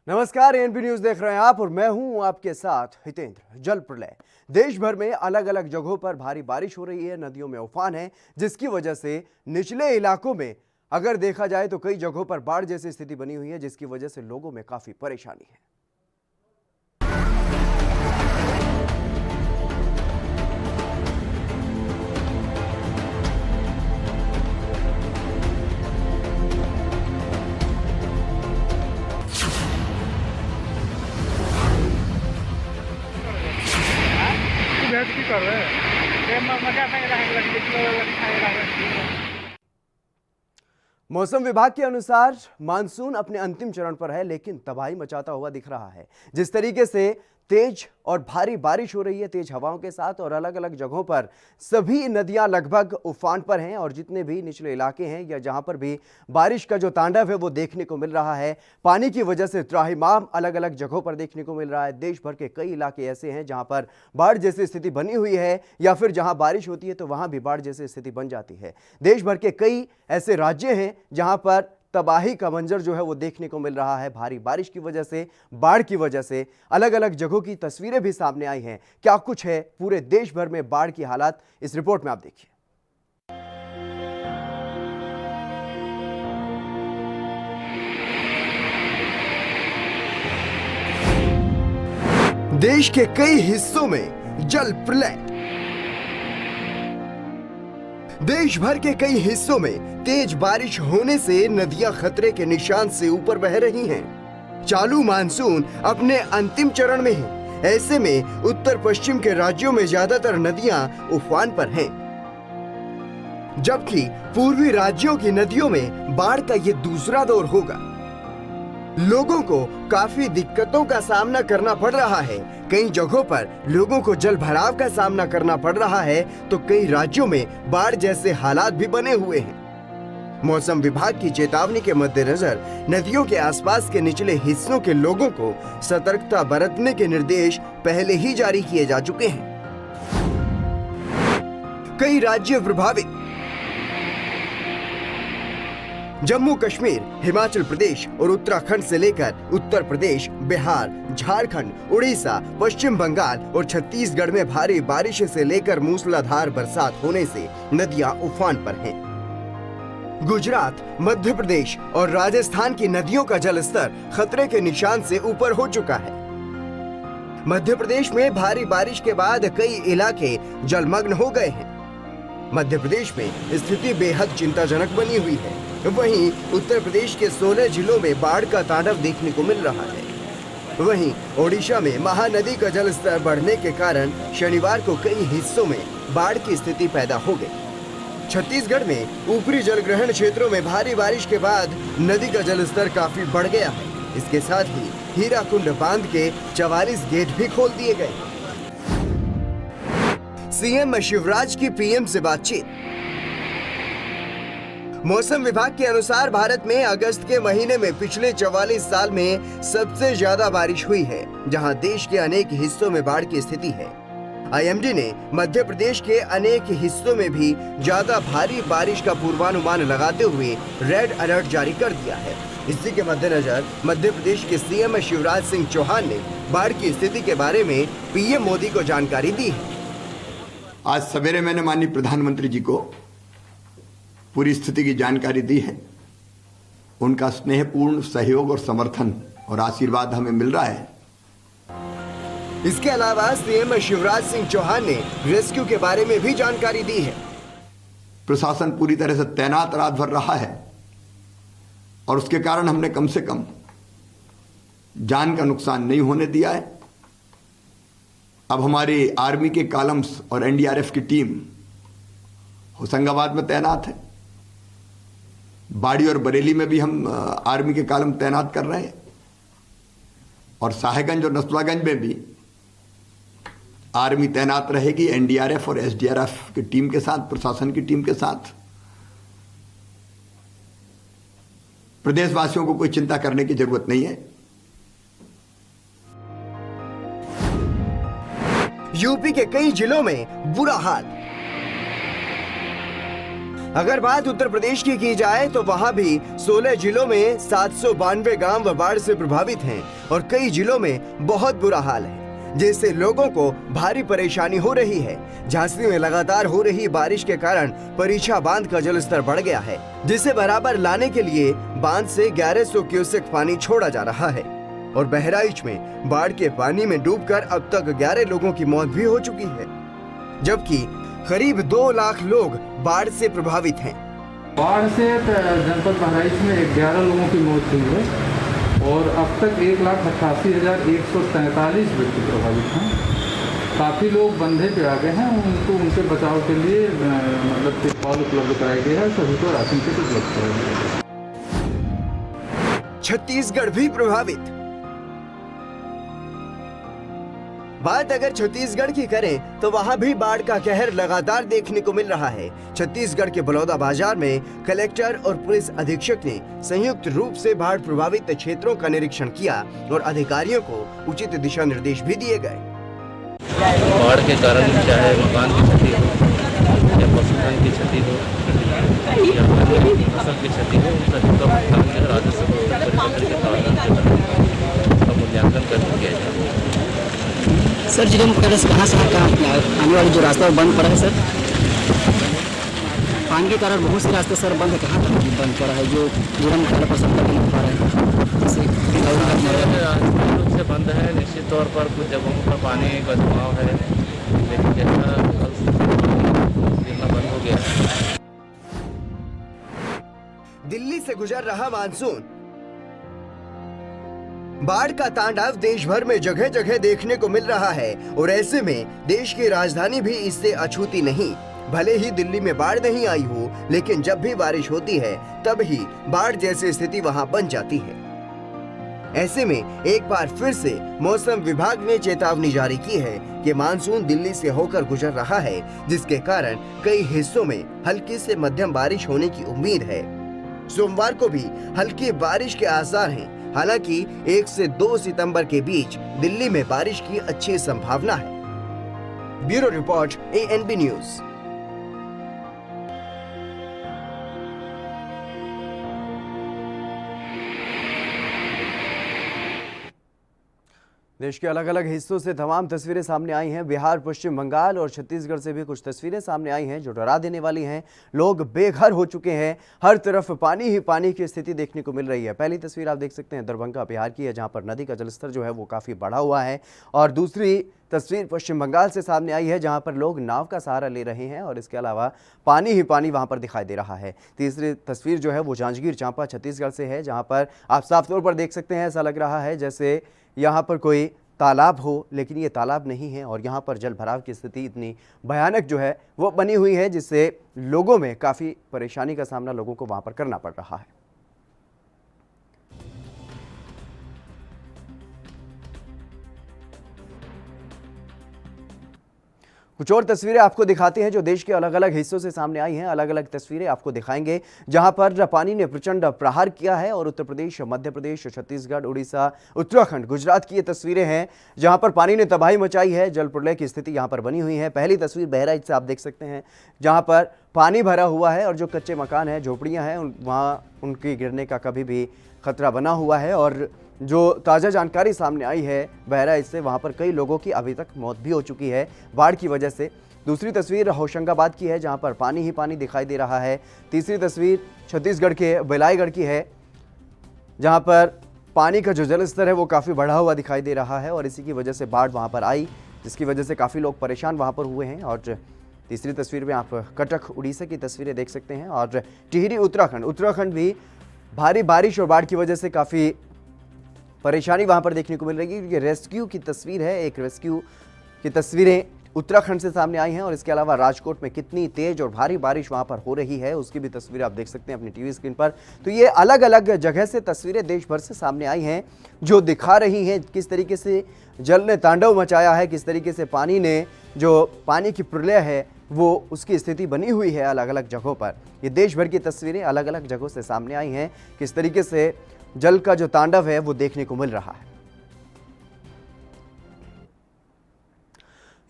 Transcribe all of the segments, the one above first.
नमस्कार, ANP news देख रहे हैं आप और मैं हूं आपके साथ हितेंद्र। जल प्रलय देश भर में अलग अलग जगहों पर भारी बारिश हो रही है, नदियों में उफान है, जिसकी वजह से निचले इलाकों में अगर देखा जाए तो कई जगहों पर बाढ़ जैसी स्थिति बनी हुई है, जिसकी वजह से लोगों में काफी परेशानी है। मौसम विभाग के अनुसार मानसून अपने अंतिम चरण पर है, लेकिन तबाही मचाता हुआ दिख रहा है। जिस तरीके से तेज और भारी बारिश हो रही है, तेज हवाओं के साथ, और अलग अलग जगहों पर सभी नदियां लगभग उफान पर हैं, और जितने भी निचले इलाके हैं या जहां पर भी बारिश का जो तांडव है वो देखने को मिल रहा है। पानी की वजह से त्राहिमाम अलग अलग जगहों पर देखने को मिल रहा है। देश भर के कई इलाके ऐसे हैं जहां पर बाढ़ जैसी स्थिति बनी हुई है, या फिर जहां बारिश होती है तो वहां भी बाढ़ जैसी स्थिति बन जाती है। देश भर के कई ऐसे राज्य हैं जहां पर तबाही का मंजर जो है वो देखने को मिल रहा है। भारी बारिश की वजह से, बाढ़ की वजह से अलग अलग जगहों की तस्वीरें भी सामने आई हैं। क्या कुछ है पूरे देश भर में बाढ़ की हालात, इस रिपोर्ट में आप देखिए। देश के कई हिस्सों में जल प्रलय। देश भर के कई हिस्सों में तेज बारिश होने से नदियां खतरे के निशान से ऊपर बह रही हैं। चालू मानसून अपने अंतिम चरण में है। ऐसे में उत्तर पश्चिम के राज्यों में ज्यादातर नदियां उफान पर हैं, जबकि पूर्वी राज्यों की नदियों में बाढ़ का ये दूसरा दौर होगा। लोगों को काफी दिक्कतों का सामना करना पड़ रहा है। कई जगहों पर लोगों को जल भराव का सामना करना पड़ रहा है, तो कई राज्यों में बाढ़ जैसे हालात भी बने हुए हैं। मौसम विभाग की चेतावनी के मद्देनजर नदियों के आसपास के निचले हिस्सों के लोगों को सतर्कता बरतने के निर्देश पहले ही जारी किए जा चुके हैं। कई राज्य प्रभावित। जम्मू कश्मीर, हिमाचल प्रदेश और उत्तराखंड से लेकर उत्तर प्रदेश, बिहार, झारखंड, उड़ीसा, पश्चिम बंगाल और छत्तीसगढ़ में भारी बारिश से लेकर मूसलाधार बरसात होने से नदियां उफान पर हैं। गुजरात, मध्य प्रदेश और राजस्थान की नदियों का जलस्तर खतरे के निशान से ऊपर हो चुका है। मध्य प्रदेश में भारी बारिश के बाद कई इलाके जलमग्न हो गए हैं। मध्य प्रदेश में स्थिति बेहद चिंताजनक बनी हुई है। वहीं उत्तर प्रदेश के 16 जिलों में बाढ़ का तांडव देखने को मिल रहा है। वहीं ओडिशा में महानदी का जलस्तर बढ़ने के कारण शनिवार को कई हिस्सों में बाढ़ की स्थिति पैदा हो गई। छत्तीसगढ़ में ऊपरी जलग्रहण क्षेत्रों में भारी बारिश के बाद नदी का जलस्तर काफी बढ़ गया है। इसके साथ ही हीराकुंड बांध के 44 गेट भी खोल दिए गए। सीएम शिवराज की पीएम से बातचीत। मौसम विभाग के अनुसार भारत में अगस्त के महीने में पिछले 44 साल में सबसे ज्यादा बारिश हुई है, जहां देश के अनेक हिस्सों में बाढ़ की स्थिति है। आईएमडी ने मध्य प्रदेश के अनेक हिस्सों में भी ज्यादा भारी बारिश का पूर्वानुमान लगाते हुए रेड अलर्ट जारी कर दिया है। इसी के मद्देनजर मध्य प्रदेश के सीएम शिवराज सिंह चौहान ने बाढ़ की स्थिति के बारे में पीएम मोदी को जानकारी दी है। आज सवेरे मैंने माननीय प्रधानमंत्री जी को पूरी स्थिति की जानकारी दी है। उनका स्नेहपूर्ण सहयोग और समर्थन और आशीर्वाद हमें मिल रहा है। इसके अलावा सीएम शिवराज सिंह चौहान ने रेस्क्यू के बारे में भी जानकारी दी है। प्रशासन पूरी तरह से तैनात रात भर रहा है और उसके कारण हमने कम से कम जान का नुकसान नहीं होने दिया है। अब हमारी आर्मी के कॉलम्स और एनडीआरएफ की टीम होशंगाबाद में तैनात है। बाड़ी और बरेली में भी हम आर्मी के कॉलम तैनात कर रहे हैं, और साहेबगंज और नसवागंज में भी आर्मी तैनात रहेगी एनडीआरएफ और एसडीआरएफ की टीम के साथ, प्रशासन की टीम के साथ। प्रदेशवासियों को कोई चिंता करने की जरूरत नहीं है। यूपी के कई जिलों में बुरा हाल। अगर बात उत्तर प्रदेश की जाए तो वहां भी 16 जिलों में 792 गांव बाढ़ से प्रभावित हैं और कई जिलों में बहुत बुरा हाल है, जिससे लोगों को भारी परेशानी हो रही है। झांसी में लगातार हो रही बारिश के कारण परीक्षा बांध का जलस्तर बढ़ गया है, जिसे बराबर लाने के लिए बांध से 1100 क्यूसेक पानी छोड़ा जा रहा है। और बहराइच में बाढ़ के पानी में डूबकर अब तक 11 लोगों की मौत भी हो चुकी है, जबकि करीब 2 लाख लोग बाढ़ से प्रभावित हैं। बाढ़ से जनपद बहराइच में 11 लोगों की मौत हुई है और अब तक 1,88,143 व्यक्ति प्रभावित हैं। काफ़ी लोग बंधे पे आ गए हैं, उनके बचाव के लिए मतलब तिरपाल उपलब्ध कराई गई है, सभी को राशन किट उपलब्ध कराई गई है। छत्तीसगढ़ भी प्रभावित। बात अगर छत्तीसगढ़ की करें तो वहां भी बाढ़ का कहर लगातार देखने को मिल रहा है। छत्तीसगढ़ के बलौदाबाजार में कलेक्टर और पुलिस अधीक्षक ने संयुक्त रूप से बाढ़ प्रभावित क्षेत्रों का निरीक्षण किया और अधिकारियों को उचित दिशा निर्देश भी दिए गए। बाढ़ के कारण चाहे मकान की क्षति हो या पशुधन की क्षति हो या फसल की क्षति हो, उन सभी का भुगतान जो है राजस्व परिषद के प्रावधान के तहत उसका मूल्यांकन करके किया जाएगा। सर जिले मुख्यालय से कहाँ आने वाली जो रास्ता बंद पड़ा है सर, पानी के कारण बहुत से रास्ते सर बंद है, कहाँ तक बंद पड़ा है जो जिला मुख्यालय पर सब नहीं पा रहे हैं? जैसे रूप से बंद है, निश्चित तौर पर कुछ जगहों पर पानी का दबाव है, लेकिन जैसा कल गिरना बंद हो गया है। दिल्ली से गुजर रहा मानसून। बाढ़ का तांडव देश भर में जगह जगह देखने को मिल रहा है और ऐसे में देश की राजधानी भी इससे अछूती नहीं। भले ही दिल्ली में बाढ़ नहीं आई हो, लेकिन जब भी बारिश होती है तब ही बाढ़ जैसी स्थिति वहां बन जाती है। ऐसे में एक बार फिर से मौसम विभाग ने चेतावनी जारी की है कि मानसून दिल्ली से होकर गुजर रहा है, जिसके कारण कई हिस्सों में हल्की से मध्यम बारिश होने की उम्मीद है। सोमवार को भी हल्की बारिश के आसार हैं। हालांकि 1 से 2 सितंबर के बीच दिल्ली में बारिश की अच्छी संभावना है। Bureau report ANB news. देश के अलग अलग हिस्सों से तमाम तस्वीरें सामने आई हैं। बिहार, पश्चिम बंगाल और छत्तीसगढ़ से भी कुछ तस्वीरें सामने आई हैं जो डरा देने वाली हैं। लोग बेघर हो चुके हैं, हर तरफ पानी ही पानी की स्थिति देखने को मिल रही है। पहली तस्वीर आप देख सकते हैं दरभंगा बिहार की है, जहां पर नदी का जलस्तर जो है वो काफ़ी बढ़ा हुआ है। और दूसरी तस्वीर पश्चिम बंगाल से सामने आई है, जहां पर लोग नाव का सहारा ले रहे हैं और इसके अलावा पानी ही पानी वहां पर दिखाई दे रहा है। तीसरी तस्वीर जो है वो जांजगीर चांपा छत्तीसगढ़ से है, जहां पर आप साफ तौर पर देख सकते हैं, ऐसा लग रहा है जैसे यहाँ पर कोई तालाब हो, लेकिन ये तालाब नहीं है और यहाँ पर जल भराव की स्थिति इतनी भयानक जो है वो बनी हुई है, जिससे लोगों में काफ़ी परेशानी का सामना लोगों को वहाँ पर करना पड़ रहा है। कुछ और तस्वीरें आपको दिखाते हैं जो देश के अलग अलग हिस्सों से सामने आई हैं। अलग अलग तस्वीरें आपको दिखाएंगे जहां पर पानी ने प्रचंड प्रहार किया है और उत्तर प्रदेश, मध्य प्रदेश, छत्तीसगढ़, उड़ीसा, उत्तराखंड, गुजरात की ये तस्वीरें हैं जहां पर पानी ने तबाही मचाई है। जल प्रलय की स्थिति यहां पर बनी हुई है। पहली तस्वीर बहराइच से आप देख सकते हैं, जहां पर पानी भरा हुआ है और जो कच्चे मकान हैं, झोपड़ियाँ हैं, वहाँ उनकी गिरने का कभी भी खतरा बना हुआ है। और जो ताज़ा जानकारी सामने आई है बहराइच से, वहाँ पर कई लोगों की अभी तक मौत भी हो चुकी है बाढ़ की वजह से। दूसरी तस्वीर होशंगाबाद की है, जहाँ पर पानी ही पानी दिखाई दे रहा है। तीसरी तस्वीर छत्तीसगढ़ के बिलाईगढ़ की है, जहाँ पर पानी का जो जलस्तर है वो काफ़ी बढ़ा हुआ दिखाई दे रहा है और इसी की वजह से बाढ़ वहाँ पर आई, जिसकी वजह से काफ़ी लोग परेशान वहाँ पर हुए हैं। और तीसरी तस्वीर में आप कटक उड़ीसा की तस्वीरें देख सकते हैं और टिहरी उत्तराखंड भी भारी बारिश और बाढ़ की वजह से काफ़ी परेशानी वहां पर देखने को मिल रही है। ये रेस्क्यू की तस्वीर है, एक रेस्क्यू की तस्वीरें उत्तराखंड से सामने आई हैं और इसके अलावा राजकोट में कितनी तेज और भारी बारिश वहां पर हो रही है उसकी भी तस्वीर आप देख सकते हैं अपनी टीवी स्क्रीन पर। तो ये अलग अलग जगह से तस्वीरें देश भर से सामने आई हैं जो दिखा रही हैं किस तरीके से जल ने तांडव मचाया है, किस तरीके से पानी ने जो पानी की प्रलय है वो उसकी स्थिति बनी हुई है अलग अलग जगहों पर। ये देश भर की तस्वीरें अलग अलग जगहों से सामने आई हैं, किस तरीके से जल का जो तांडव है वो देखने को मिल रहा है।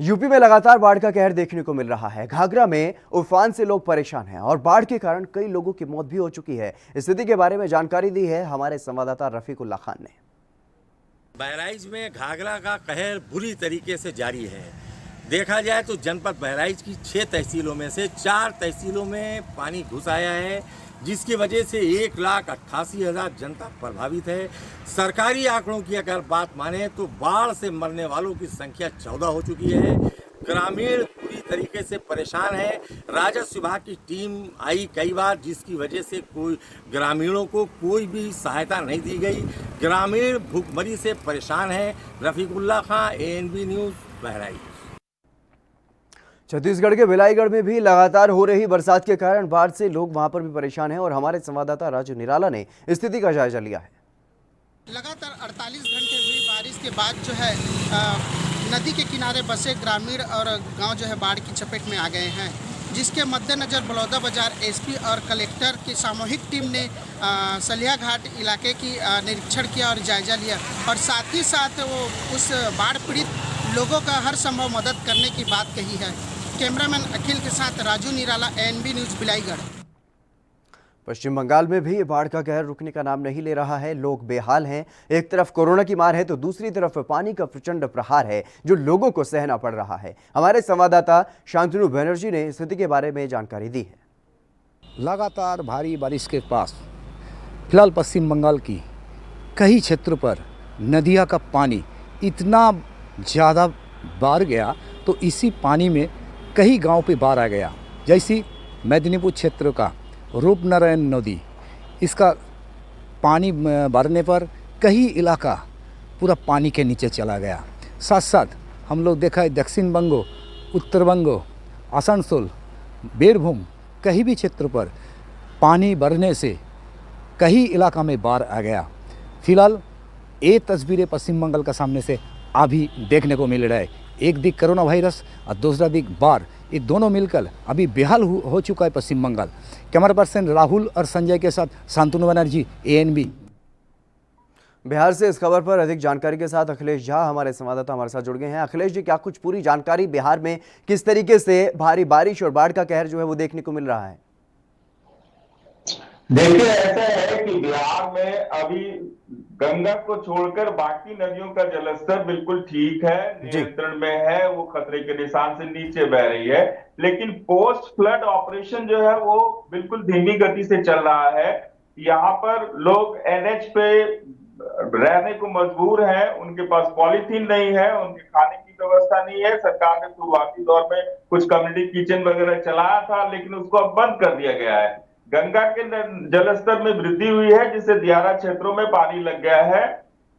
यूपी में लगातार बाढ़ का कहर देखने को मिल रहा है। घाघरा में उफान से लोग परेशान हैं और बाढ़ के कारण कई लोगों की मौत भी हो चुकी है। स्थिति के बारे में जानकारी दी है हमारे संवाददाता रफीकुल्ला खान ने। बहराइच में घाघरा का कहर बुरी तरीके से जारी है। देखा जाए तो जनपद बहराइच की 6 तहसीलों में से 4 तहसीलों में पानी घुस आया है, जिसकी वजह से 1,88,000 जनता प्रभावित है। सरकारी आंकड़ों की अगर बात माने तो बाढ़ से मरने वालों की संख्या 14 हो चुकी है। ग्रामीण पूरी तरीके से परेशान है। राजस्व विभाग की टीम आई कई बार, जिसकी वजह से कोई ग्रामीणों को कोई भी सहायता नहीं दी गई। ग्रामीण भूखमरी से परेशान है। रफीकुल्ला खान, ANB न्यूज़, बहराइच। छत्तीसगढ़ के भिलाईगढ़ में भी लगातार हो रही बरसात के कारण बाढ़ से लोग वहां पर भी परेशान हैं और हमारे संवाददाता राजू निराला ने स्थिति का जायजा लिया है। लगातार 48 घंटे हुई बारिश के बाद जो है नदी के किनारे बसे ग्रामीण और गांव जो है बाढ़ की चपेट में आ गए हैं, जिसके मद्देनजर बलौदाबाजार SP और कलेक्टर की सामूहिक टीम ने सलिया घाट इलाके की निरीक्षण किया और जायजा लिया और साथ ही साथ वो उस बाढ़ पीड़ित लोगों का हर संभव मदद करने की बात कही है। कैमरामैन अखिल के साथ राजू निराला, ANB न्यूज़, भिलाईगढ़। पश्चिम बंगाल में भी बाढ़ का कहर रुकने का नाम नहीं ले रहा है। लोग बेहाल हैं। एक तरफ कोरोना की मार है तो दूसरी तरफ पानी का प्रचंड प्रहार है जो लोगों को सहना पड़ रहा है। हमारे संवाददाता शांतनु बनर्जी ने स्थिति के बारे में जानकारी दी है। लगातार भारी बारिश के पास फिलहाल पश्चिम बंगाल की कई क्षेत्रों पर नदियाँ का पानी इतना ज़्यादा बाढ़ गया तो इसी पानी में कई गांव पे बाढ़ आ गया। जैसी मेदिनीपुर क्षेत्र का रूपनारायण नदी, इसका पानी भरने पर कई इलाका पूरा पानी के नीचे चला गया। साथ साथ हम लोग देखा है दक्षिण बंगो, उत्तर बंगो, आसनसोल, बीरभूम कहीं भी क्षेत्र पर पानी भरने से कई इलाका में बाढ़ आ गया। फिलहाल ये तस्वीरें पश्चिम बंगाल का सामने से अभी देखने को मिल रहा है। एक दिक कोरोना वायरस और दूसरा दिक बाढ़, ये दोनों मिलकर अभी बेहाल हो चुका है पश्चिम बंगाल। कैमरा पर्सन राहुल और संजय के साथ शांतनु बनर्जी, ANB। बिहार से इस खबर पर अधिक जानकारी के साथ अखिलेश झा हमारे संवाददाता हमारे साथ जुड़ गए हैं। अखिलेश जी, क्या कुछ पूरी जानकारी बिहार में किस तरीके से भारी बारिश और बाढ़ का कहर जो है वो देखने को मिल रहा है? देखिए, ऐसा है कि बिहार में अभी गंगा को छोड़कर बाकी नदियों का जलस्तर बिल्कुल ठीक है, नियंत्रण में है, वो खतरे के निशान से नीचे बह रही है। लेकिन पोस्ट फ्लड ऑपरेशन जो है वो बिल्कुल धीमी गति से चल रहा है। यहाँ पर लोग NH पे रहने को मजबूर हैं, उनके पास पॉलीथीन नहीं है, उनके खाने की व्यवस्था नहीं है। सरकार ने शुरुआती दौर में कुछ कम्युनिटी किचन वगैरह चलाया था, लेकिन उसको अब बंद कर दिया गया है। गंगा के जलस्तर में वृद्धि हुई है, जिससे दियारा क्षेत्रों में पानी लग गया है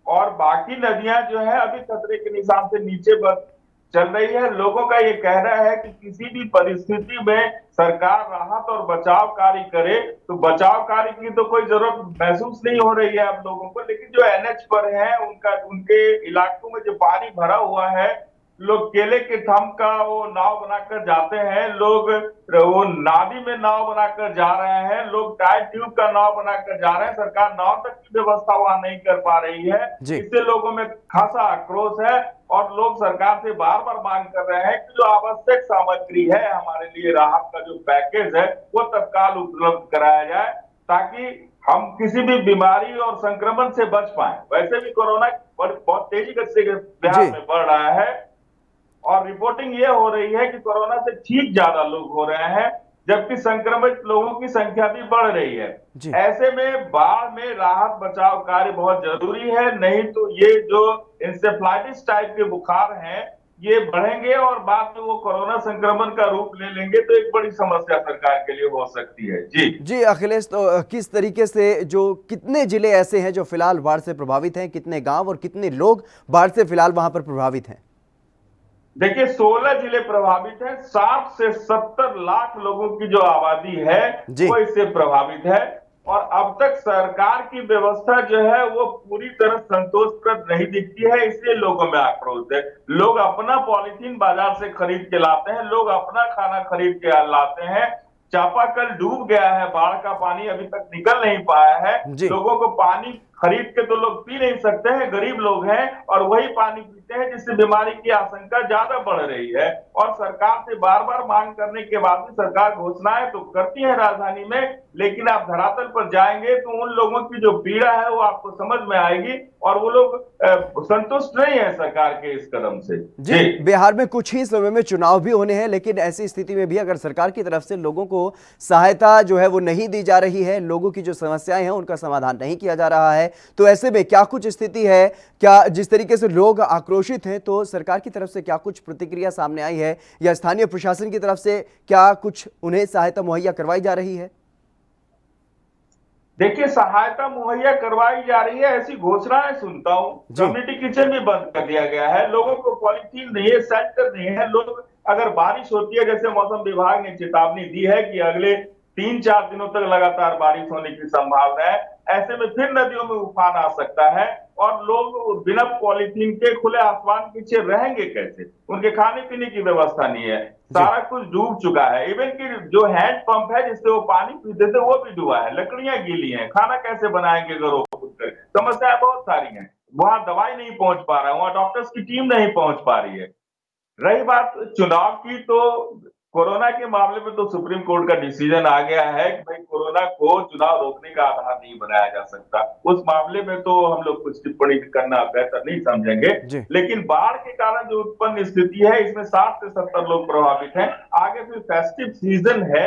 और बाकी नदियां जो है अभी खतरे के निशान से नीचे चल रही है। लोगों का ये कहना है कि किसी भी परिस्थिति में सरकार राहत और बचाव कार्य करे, तो बचाव कार्य की तो कोई जरूरत महसूस नहीं हो रही है अब लोगों को। लेकिन जो NH पर है उनके इलाकों में जो पानी भरा हुआ है, लोग केले के थम का वो नाव बनाकर जाते हैं, लोग वो नादी में नाव बनाकर जा रहे हैं, लोग टायर ट्यूब का नाव बनाकर जा रहे हैं। सरकार नाव तक की व्यवस्था वहां नहीं कर पा रही है। इससे लोगों में खासा आक्रोश है और लोग सरकार से बार बार मांग कर रहे हैं कि जो आवश्यक सामग्री है हमारे लिए, राहत का जो पैकेज है वो तत्काल उपलब्ध कराया जाए, ताकि हम किसी भी बीमारी और संक्रमण से बच पाए। वैसे भी कोरोना बहुत तेजी से बिहार में बढ़ रहा है और रिपोर्टिंग ये हो रही है कि कोरोना से ठीक ज्यादा लोग हो रहे हैं, जबकि संक्रमित लोगों की संख्या भी बढ़ रही है। ऐसे में बाढ़ में राहत बचाव कार्य बहुत जरूरी है, नहीं तो ये जो इंसेफ्लाइटिस टाइप के बुखार हैं ये बढ़ेंगे और बाद में वो कोरोना संक्रमण का रूप ले लेंगे, तो एक बड़ी समस्या सरकार के लिए हो सकती है। जी अखिलेश, तो किस तरीके से जो कितने जिले ऐसे हैं जो फिलहाल बाढ़ से प्रभावित हैं, कितने गांव और कितने लोग बाढ़ से फिलहाल वहां पर प्रभावित हैं? देखिए, 16 जिले प्रभावित हैं। 60 से 70 लाख लोगों की जो आबादी है वो इससे प्रभावित है और अब तक सरकार की व्यवस्था जो है वो पूरी तरह संतोषप्रद नहीं दिखती है, इसलिए लोगों में आक्रोश है। लोग अपना पॉलीथीन बाजार से खरीद के लाते हैं, लोग अपना खाना खरीद के लाते हैं। चापाकल डूब गया है, बाढ़ का पानी अभी तक निकल नहीं पाया है। लोगों को पानी खरीद के तो लोग पी नहीं सकते हैं, गरीब लोग हैं और वही पानी पीते हैं, जिससे बीमारी की आशंका ज्यादा बढ़ रही है। और सरकार से बार बार मांग करने के बाद भी सरकार घोषणाएं तो करती है राजधानी में, लेकिन आप धरातल पर जाएंगे तो उन लोगों की जो पीड़ा है वो आपको समझ में आएगी और वो लोग संतुष्ट नहीं है सरकार के इस कदम से। जी, बिहार में कुछ ही समय में चुनाव भी होने हैं, लेकिन ऐसी स्थिति में भी अगर सरकार की तरफ से लोगों को सहायता जो है वो नहीं दी जा रही है, लोगों की जो समस्याएं हैं उनका समाधान नहीं किया जा रहा है, तो ऐसे में क्या कुछ स्थिति है, क्या जिस तरीके से लोग आक्रोशित हैं, तो सरकार की तरफ से क्या कुछ प्रतिक्रिया सामने आई है या स्थानीय प्रशासन की तरफ से क्या कुछ उन्हें सहायता मुहैया करवाई जा रही है? देखिए, सहायता मुहैया करवाई जा रही है ऐसी घोषणाएं सुनता हूँ। कम्युनिटी किचन भी बंद कर दिया गया है, लोगों को पॉलिथीन नहीं है, शेल्टर नहीं है। लोग अगर बारिश होती है, जैसे मौसम विभाग ने चेतावनी दी है कि अगले 3-4 दिनों तक लगातार बारिश होने की संभावना है, ऐसे में फिर नदियों में उफान आ सकता है और लोग बिना पॉलिथीन के खुले आसमान के नीचे रहेंगे कैसे? उनके खाने पीने की व्यवस्था नहीं है, सारा कुछ डूब चुका है। इवन कि जो हैंड पंप है जिससे वो पानी पीते थे वो भी डूबा है, लकड़ियां गीली हैं, खाना कैसे बनाएंगे घरों पर? समस्याएं बहुत सारी हैं। वहां दवाई नहीं पहुंच पा रहा है, वहां डॉक्टर्स की टीम नहीं पहुंच पा रही है। रही बात चुनाव की, तो कोरोना के मामले में तो सुप्रीम कोर्ट का डिसीजन आ गया है कि भाई कोरोना को चुनाव रोकने का आधार नहीं बनाया जा सकता। उस मामले में तो हम लोग कुछ टिप्पणी करना बेहतर नहीं समझेंगे। लेकिन बाढ़ के कारण जो उत्पन्न स्थिति है, इसमें 60 से 70 लोग प्रभावित हैं। आगे फिर फेस्टिव सीजन है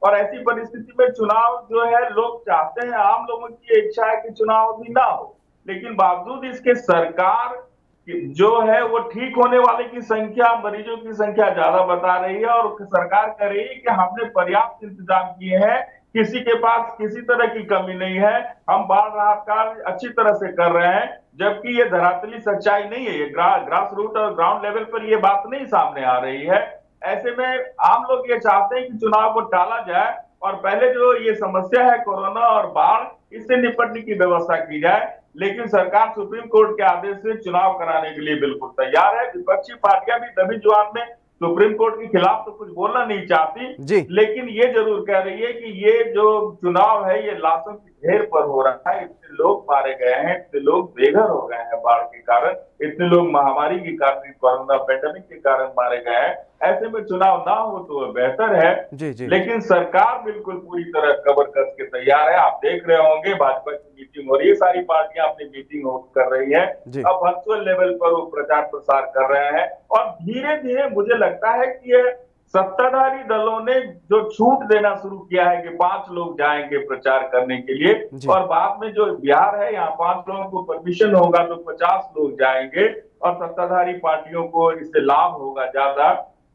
और ऐसी परिस्थिति में चुनाव जो है लोग चाहते हैं, आम लोगों की इच्छा है कि चुनाव भी ना हो, लेकिन बावजूद इसके सरकार जो है वो ठीक होने वाले की संख्या, मरीजों की संख्या ज्यादा बता रही है और सरकार कह रही है कि हमने पर्याप्त इंतजाम किए हैं, किसी के पास किसी तरह की कमी नहीं है, हम बाढ़ राहत कार्य अच्छी तरह से कर रहे हैं। जबकि ये धरातली सच्चाई नहीं है, ये ग्रास रूट और ग्राउंड लेवल पर ये बात नहीं सामने आ रही है। ऐसे में आम लोग ये चाहते हैं कि चुनाव को टाला जाए और पहले जो ये समस्या है कोरोना और बाढ़, इससे निपटने की व्यवस्था की जाए। लेकिन सरकार सुप्रीम कोर्ट के आदेश से चुनाव कराने के लिए बिल्कुल तैयार है। विपक्षी पार्टियां भी दबी जुबान में सुप्रीम कोर्ट के खिलाफ तो कुछ बोलना नहीं चाहती, लेकिन ये जरूर कह रही है कि ये जो चुनाव है ये लाशों की ढेर पर हो रहा है। इतने लोग मारे गए हैं, इतने लोग बेघर हो गए हैं बाढ़ के कारण, इतने लोग महामारी के कारण, कोरोना पेंडेमिक के कारण मारे गए हैं। ऐसे में चुनाव ना हो तो बेहतर है। लेकिन सरकार बिल्कुल पूरी तरह कबर कस के तैयार है। आप देख रहे होंगे भाजपा की मीटिंग हो रही है, सारी पार्टियां अपनी मीटिंग कर रही है, अब वर्चुअल लेवल पर वो प्रचार प्रसार कर रहे हैं और धीरे धीरे मुझे लगता है कि ये सत्ताधारी दलों ने जो छूट देना शुरू किया है कि 5 लोग जाएंगे प्रचार करने के लिए और बाद में जो बिहार है यहाँ 5 लोगों को परमिशन होगा तो 50 लोग जाएंगे और सत्ताधारी पार्टियों को इससे लाभ होगा ज्यादा।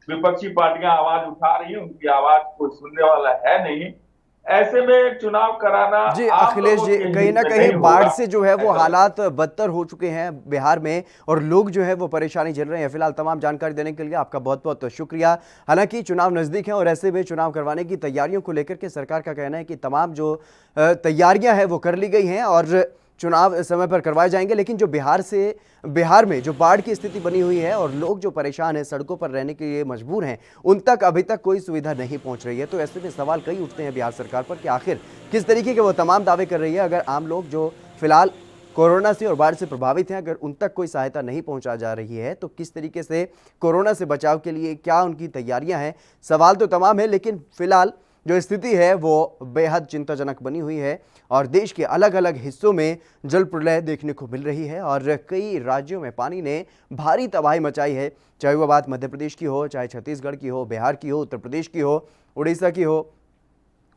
विपक्षी पार्टियां आवाज उठा रही है, उनकी आवाज को सुनने वाला है नहीं। ऐसे में चुनाव कराना जी अखिलेश जी, कहीं ना कहीं बाढ़ से जो है वो हालात बदतर हो चुके हैं बिहार में और लोग जो है वो परेशानी झेल रहे हैं। फिलहाल तमाम जानकारी देने के लिए आपका बहुत बहुत शुक्रिया। हालांकि चुनाव नजदीक है और ऐसे में चुनाव करवाने की तैयारियों को लेकर के सरकार का कहना है कि तमाम जो तैयारियां हैं वो कर ली गई हैं और चुनाव समय पर करवाए जाएंगे, लेकिन जो बिहार में जो बाढ़ की स्थिति बनी हुई है और लोग जो परेशान हैं, सड़कों पर रहने के लिए मजबूर हैं, उन तक अभी तक कोई सुविधा नहीं पहुंच रही है। तो ऐसे में सवाल कई उठते हैं बिहार सरकार पर कि आखिर किस तरीके के वो तमाम दावे कर रही है। अगर आम लोग जो फिलहाल कोरोना से और बाढ़ से प्रभावित हैं, अगर उन तक कोई सहायता नहीं पहुंचा जा रही है तो किस तरीके से कोरोना से बचाव के लिए क्या उनकी तैयारियां हैं। सवाल तो तमाम है, लेकिन फिलहाल जो स्थिति है वो बेहद चिंताजनक बनी हुई है और देश के अलग अलग हिस्सों में जल प्रलय देखने को मिल रही है और कई राज्यों में पानी ने भारी तबाही मचाई है। चाहे वह बात मध्य प्रदेश की हो, चाहे छत्तीसगढ़ की हो, बिहार की हो, उत्तर प्रदेश की हो, उड़ीसा की हो,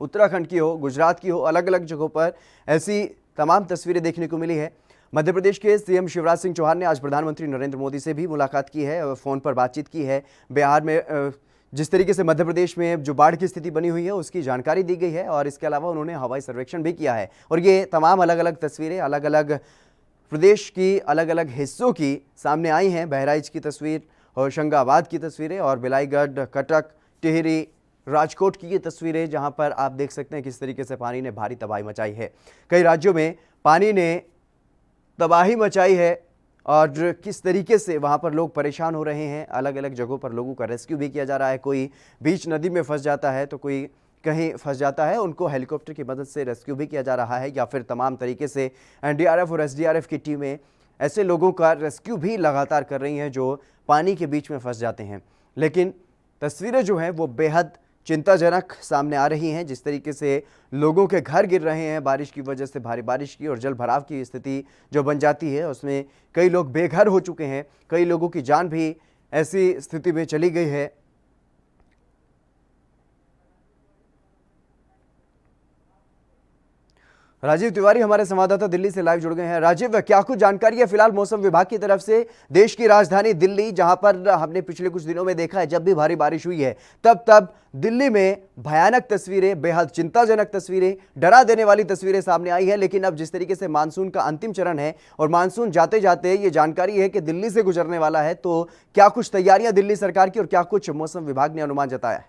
उत्तराखंड की हो, गुजरात की हो, अलग अलग जगहों पर ऐसी तमाम तस्वीरें देखने को मिली है। मध्य प्रदेश के सीएम शिवराज सिंह चौहान ने आज प्रधानमंत्री नरेंद्र मोदी से भी मुलाकात की है, फ़ोन पर बातचीत की है। बिहार में जिस तरीके से मध्य प्रदेश में जो बाढ़ की स्थिति बनी हुई है उसकी जानकारी दी गई है और इसके अलावा उन्होंने हवाई सर्वेक्षण भी किया है और ये तमाम अलग अलग तस्वीरें अलग अलग प्रदेश की अलग अलग हिस्सों की सामने आई हैं। बहराइच की तस्वीर, होशंगाबाद की तस्वीरें और बिलाईगढ़, कटक, टिहरी, राजकोट की ये तस्वीरें, जहां पर आप देख सकते हैं किस तरीके से पानी ने भारी तबाही मचाई है। कई राज्यों में पानी ने तबाही मचाई है और किस तरीके से वहाँ पर लोग परेशान हो रहे हैं। अलग अलग जगहों पर लोगों का रेस्क्यू भी किया जा रहा है। कोई बीच नदी में फंस जाता है तो कोई कहीं फंस जाता है उनको हेलीकॉप्टर की मदद से रेस्क्यू भी किया जा रहा है, या फिर तमाम तरीके से एनडीआरएफ और एसडीआरएफ की टीमें ऐसे लोगों का रेस्क्यू भी लगातार कर रही हैं जो पानी के बीच में फंस जाते हैं। लेकिन तस्वीरें जो हैं वो बेहद चिंताजनक सामने आ रही हैं। जिस तरीके से लोगों के घर गिर रहे हैं बारिश की वजह से, भारी बारिश की और जल भराव की स्थिति जो बन जाती है उसमें कई लोग बेघर हो चुके हैं, कई लोगों की जान भी ऐसी स्थिति में चली गई है। राजीव तिवारी हमारे संवाददाता दिल्ली से लाइव जुड़ गए हैं। राजीव, क्या कुछ जानकारी है फिलहाल मौसम विभाग की तरफ से? देश की राजधानी दिल्ली, जहां पर हमने पिछले कुछ दिनों में देखा है जब भी भारी बारिश हुई है तब दिल्ली में भयानक तस्वीरें, बेहद चिंताजनक तस्वीरें, डरा देने वाली तस्वीरें सामने आई है। लेकिन अब जिस तरीके से मानसून का अंतिम चरण है और मानसून जाते जाते ये जानकारी है कि दिल्ली से गुजरने वाला है, तो क्या कुछ तैयारियां दिल्ली सरकार की और क्या कुछ मौसम विभाग ने अनुमान जताया है?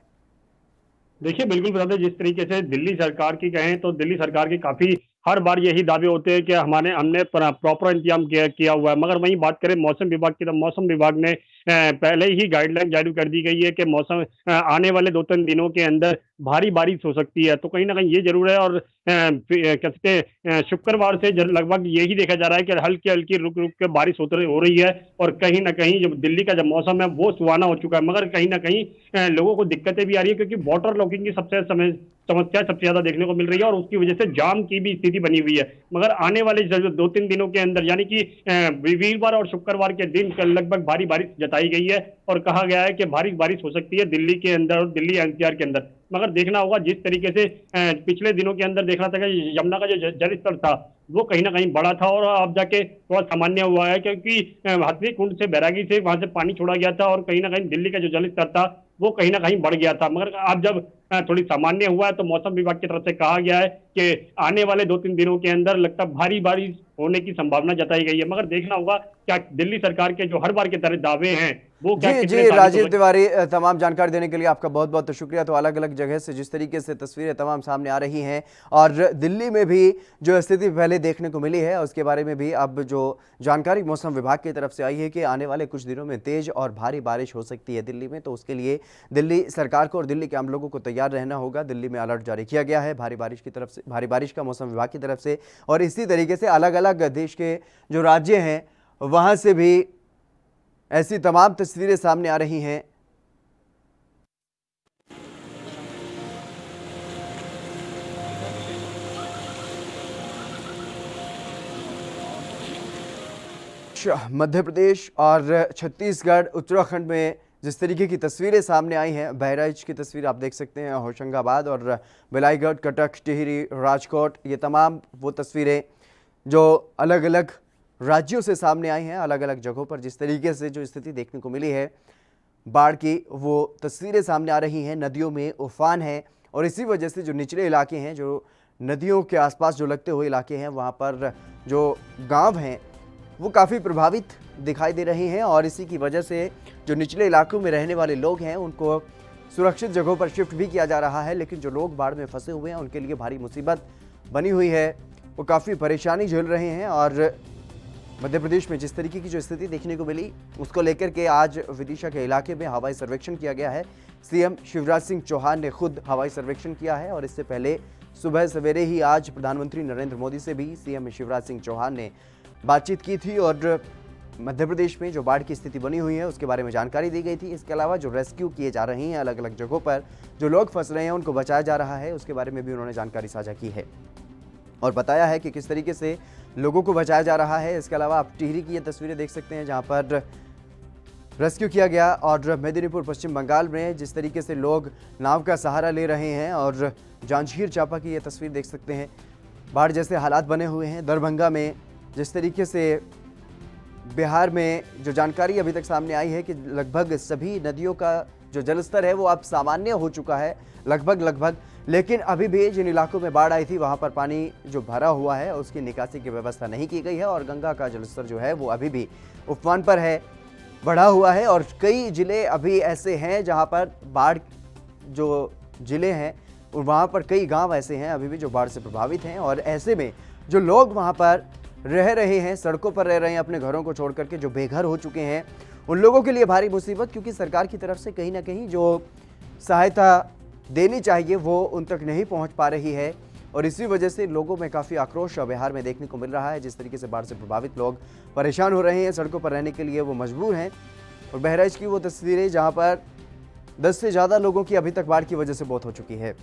देखिए, बिल्कुल बता दें, जिस तरीके से दिल्ली सरकार की कहें तो दिल्ली सरकार के काफी हर बार यही दावे होते हैं कि हमने प्रॉपर इंतजाम किया हुआ है। मगर वहीं बात करें मौसम विभाग की, तो मौसम विभाग ने पहले ही गाइडलाइन जारी कर दी गई है कि मौसम आने वाले 2-3 दिनों के अंदर भारी बारिश हो सकती है। तो कहीं ना कहीं ये जरूर है। और कहते शुक्रवार से लगभग यही देखा जा रहा है कि हल्की हल्की रुक रुक के बारिश हो रही है और कहीं ना कहीं जो दिल्ली का जो मौसम है वो सुहाना हो चुका है। मगर कहीं ना कहीं लोगों को दिक्कतें भी आ रही है, क्योंकि वाटर लॉकिंग की समस्या सबसे ज्यादा देखने को मिल रही है और उसकी वजह से जाम की भी स्थिति बनी हुई है। मगर आने वाले 2-3 दिनों के अंदर, यानी कि वीरवार और शुक्रवार के दिन लगभग भारी बारिश जताई गई है और कहा गया है कि भारी बारिश हो सकती है दिल्ली के अंदर और दिल्ली एनसीआर के अंदर। मगर देखना होगा, जिस तरीके से पिछले दिनों के अंदर देखना था कि यमुना का जो जल स्तर था वो कहीं ना कहीं बढ़ा था और अब जाके थोड़ा सामान्य हुआ है, क्योंकि हथनी कुंड से बैरागी से वहां से पानी छोड़ा गया था और कहीं ना कहीं दिल्ली का जो जल स्तर था वो कहीं ना कहीं बढ़ गया था। मगर अब जब थोड़ी सामान्य हुआ है तो मौसम विभाग की तरफ से कहा गया है कि आने वाले 2-3 दिनों के अंदर लगता भारी बारिश होने की संभावना जताई गई है। मगर देखना होगा क्या दिल्ली सरकार के जो हर बार के तरह दावे हैं वो क्या। जी राजीव तिवारी, तमाम जानकारी देने के लिए आपका बहुत बहुत शुक्रिया। तो अलग अलग जगह से जिस तरीके से तस्वीरें तमाम सामने आ रही हैं और दिल्ली में भी जो स्थिति पहले देखने को मिली है उसके बारे में भी अब जो जानकारी मौसम विभाग की तरफ से आई है कि आने वाले कुछ दिनों में तेज और भारी बारिश हो सकती है दिल्ली में। तो उसके लिए दिल्ली सरकार को और दिल्ली के आम लोगों को तैयार रहना होगा। दिल्ली में अलर्ट जारी किया गया है भारी बारिश की तरफ से, भारी बारिश का मौसम विभाग की तरफ से। और इसी तरीके से अलग अलग देश के जो राज्य हैं वहां से भी ऐसी तमाम तस्वीरें सामने आ रही हैं। मध्य प्रदेश और छत्तीसगढ़, उत्तराखंड में जिस तरीके की तस्वीरें सामने आई हैं, बहराइच की तस्वीर आप देख सकते हैं, होशंगाबाद और बिलाईगढ़, कटक, टिहरी, राजकोट, ये तमाम वो तस्वीरें जो अलग अलग राज्यों से सामने आई हैं। अलग अलग जगहों पर जिस तरीके से जो स्थिति देखने को मिली है बाढ़ की, वो तस्वीरें सामने आ रही हैं। नदियों में उफान है और इसी वजह से जो निचले इलाके हैं, जो नदियों के आसपास जो लगते हुए इलाके हैं, वहाँ पर जो गांव हैं वो काफ़ी प्रभावित दिखाई दे रहे हैं। और इसी की वजह से जो निचले इलाकों में रहने वाले लोग हैं उनको सुरक्षित जगहों पर शिफ्ट भी किया जा रहा है। लेकिन जो लोग बाढ़ में फंसे हुए हैं उनके लिए भारी मुसीबत बनी हुई है, वो काफ़ी परेशानी झेल रहे हैं। और मध्य प्रदेश में जिस तरीके की जो स्थिति देखने को मिली उसको लेकर के आज विदिशा के इलाके में हवाई सर्वेक्षण किया गया है। सीएम शिवराज सिंह चौहान ने खुद हवाई सर्वेक्षण किया है और इससे पहले सुबह सवेरे ही आज प्रधानमंत्री नरेंद्र मोदी से भी सीएम शिवराज सिंह चौहान ने बातचीत की थी और मध्य प्रदेश में जो बाढ़ की स्थिति बनी हुई है उसके बारे में जानकारी दी गई थी। इसके अलावा जो रेस्क्यू किए जा रहे हैं अलग अलग जगहों पर, जो लोग फंस रहे हैं उनको बचाया जा रहा है, उसके बारे में भी उन्होंने जानकारी साझा की है और बताया है कि किस तरीके से लोगों को बचाया जा रहा है। इसके अलावा आप टिहरी की ये तस्वीरें देख सकते हैं जहां पर रेस्क्यू किया गया और मेदिनीपुर पश्चिम बंगाल में जिस तरीके से लोग नाव का सहारा ले रहे हैं और जांजगीर चांपा की ये तस्वीर देख सकते हैं, बाढ़ जैसे हालात बने हुए हैं। दरभंगा में जिस तरीके से बिहार में जो जानकारी अभी तक सामने आई है कि लगभग सभी नदियों का जो जलस्तर है वो अब सामान्य हो चुका है लगभग, लेकिन अभी भी जिन इलाकों में बाढ़ आई थी वहां पर पानी जो भरा हुआ है उसकी निकासी की व्यवस्था नहीं की गई है और गंगा का जलस्तर जो है वो अभी भी उफान पर है, बढ़ा हुआ है। और कई जिले अभी ऐसे हैं जहां पर बाढ़, जो जिले हैं वहां पर कई गांव ऐसे हैं अभी भी जो बाढ़ से प्रभावित हैं और ऐसे में जो लोग वहां पर रह रहे हैं, सड़कों पर रह रहे हैं अपने घरों को छोड़ करके, जो बेघर हो चुके हैं, उन लोगों के लिए भारी मुसीबत, क्योंकि सरकार की तरफ से कहीं ना कहीं जो सहायता देनी चाहिए वो उन तक नहीं पहुंच पा रही है और इसी वजह से लोगों में काफ़ी आक्रोश बिहार में देखने को मिल रहा है। जिस तरीके से बाढ़ से प्रभावित लोग परेशान हो रहे हैं, सड़कों पर रहने के लिए वो मजबूर हैं। और बहराइच की वो तस्वीरें जहां पर 10 से ज़्यादा लोगों की अभी तक बाढ़ की वजह से मौत हो चुकी है।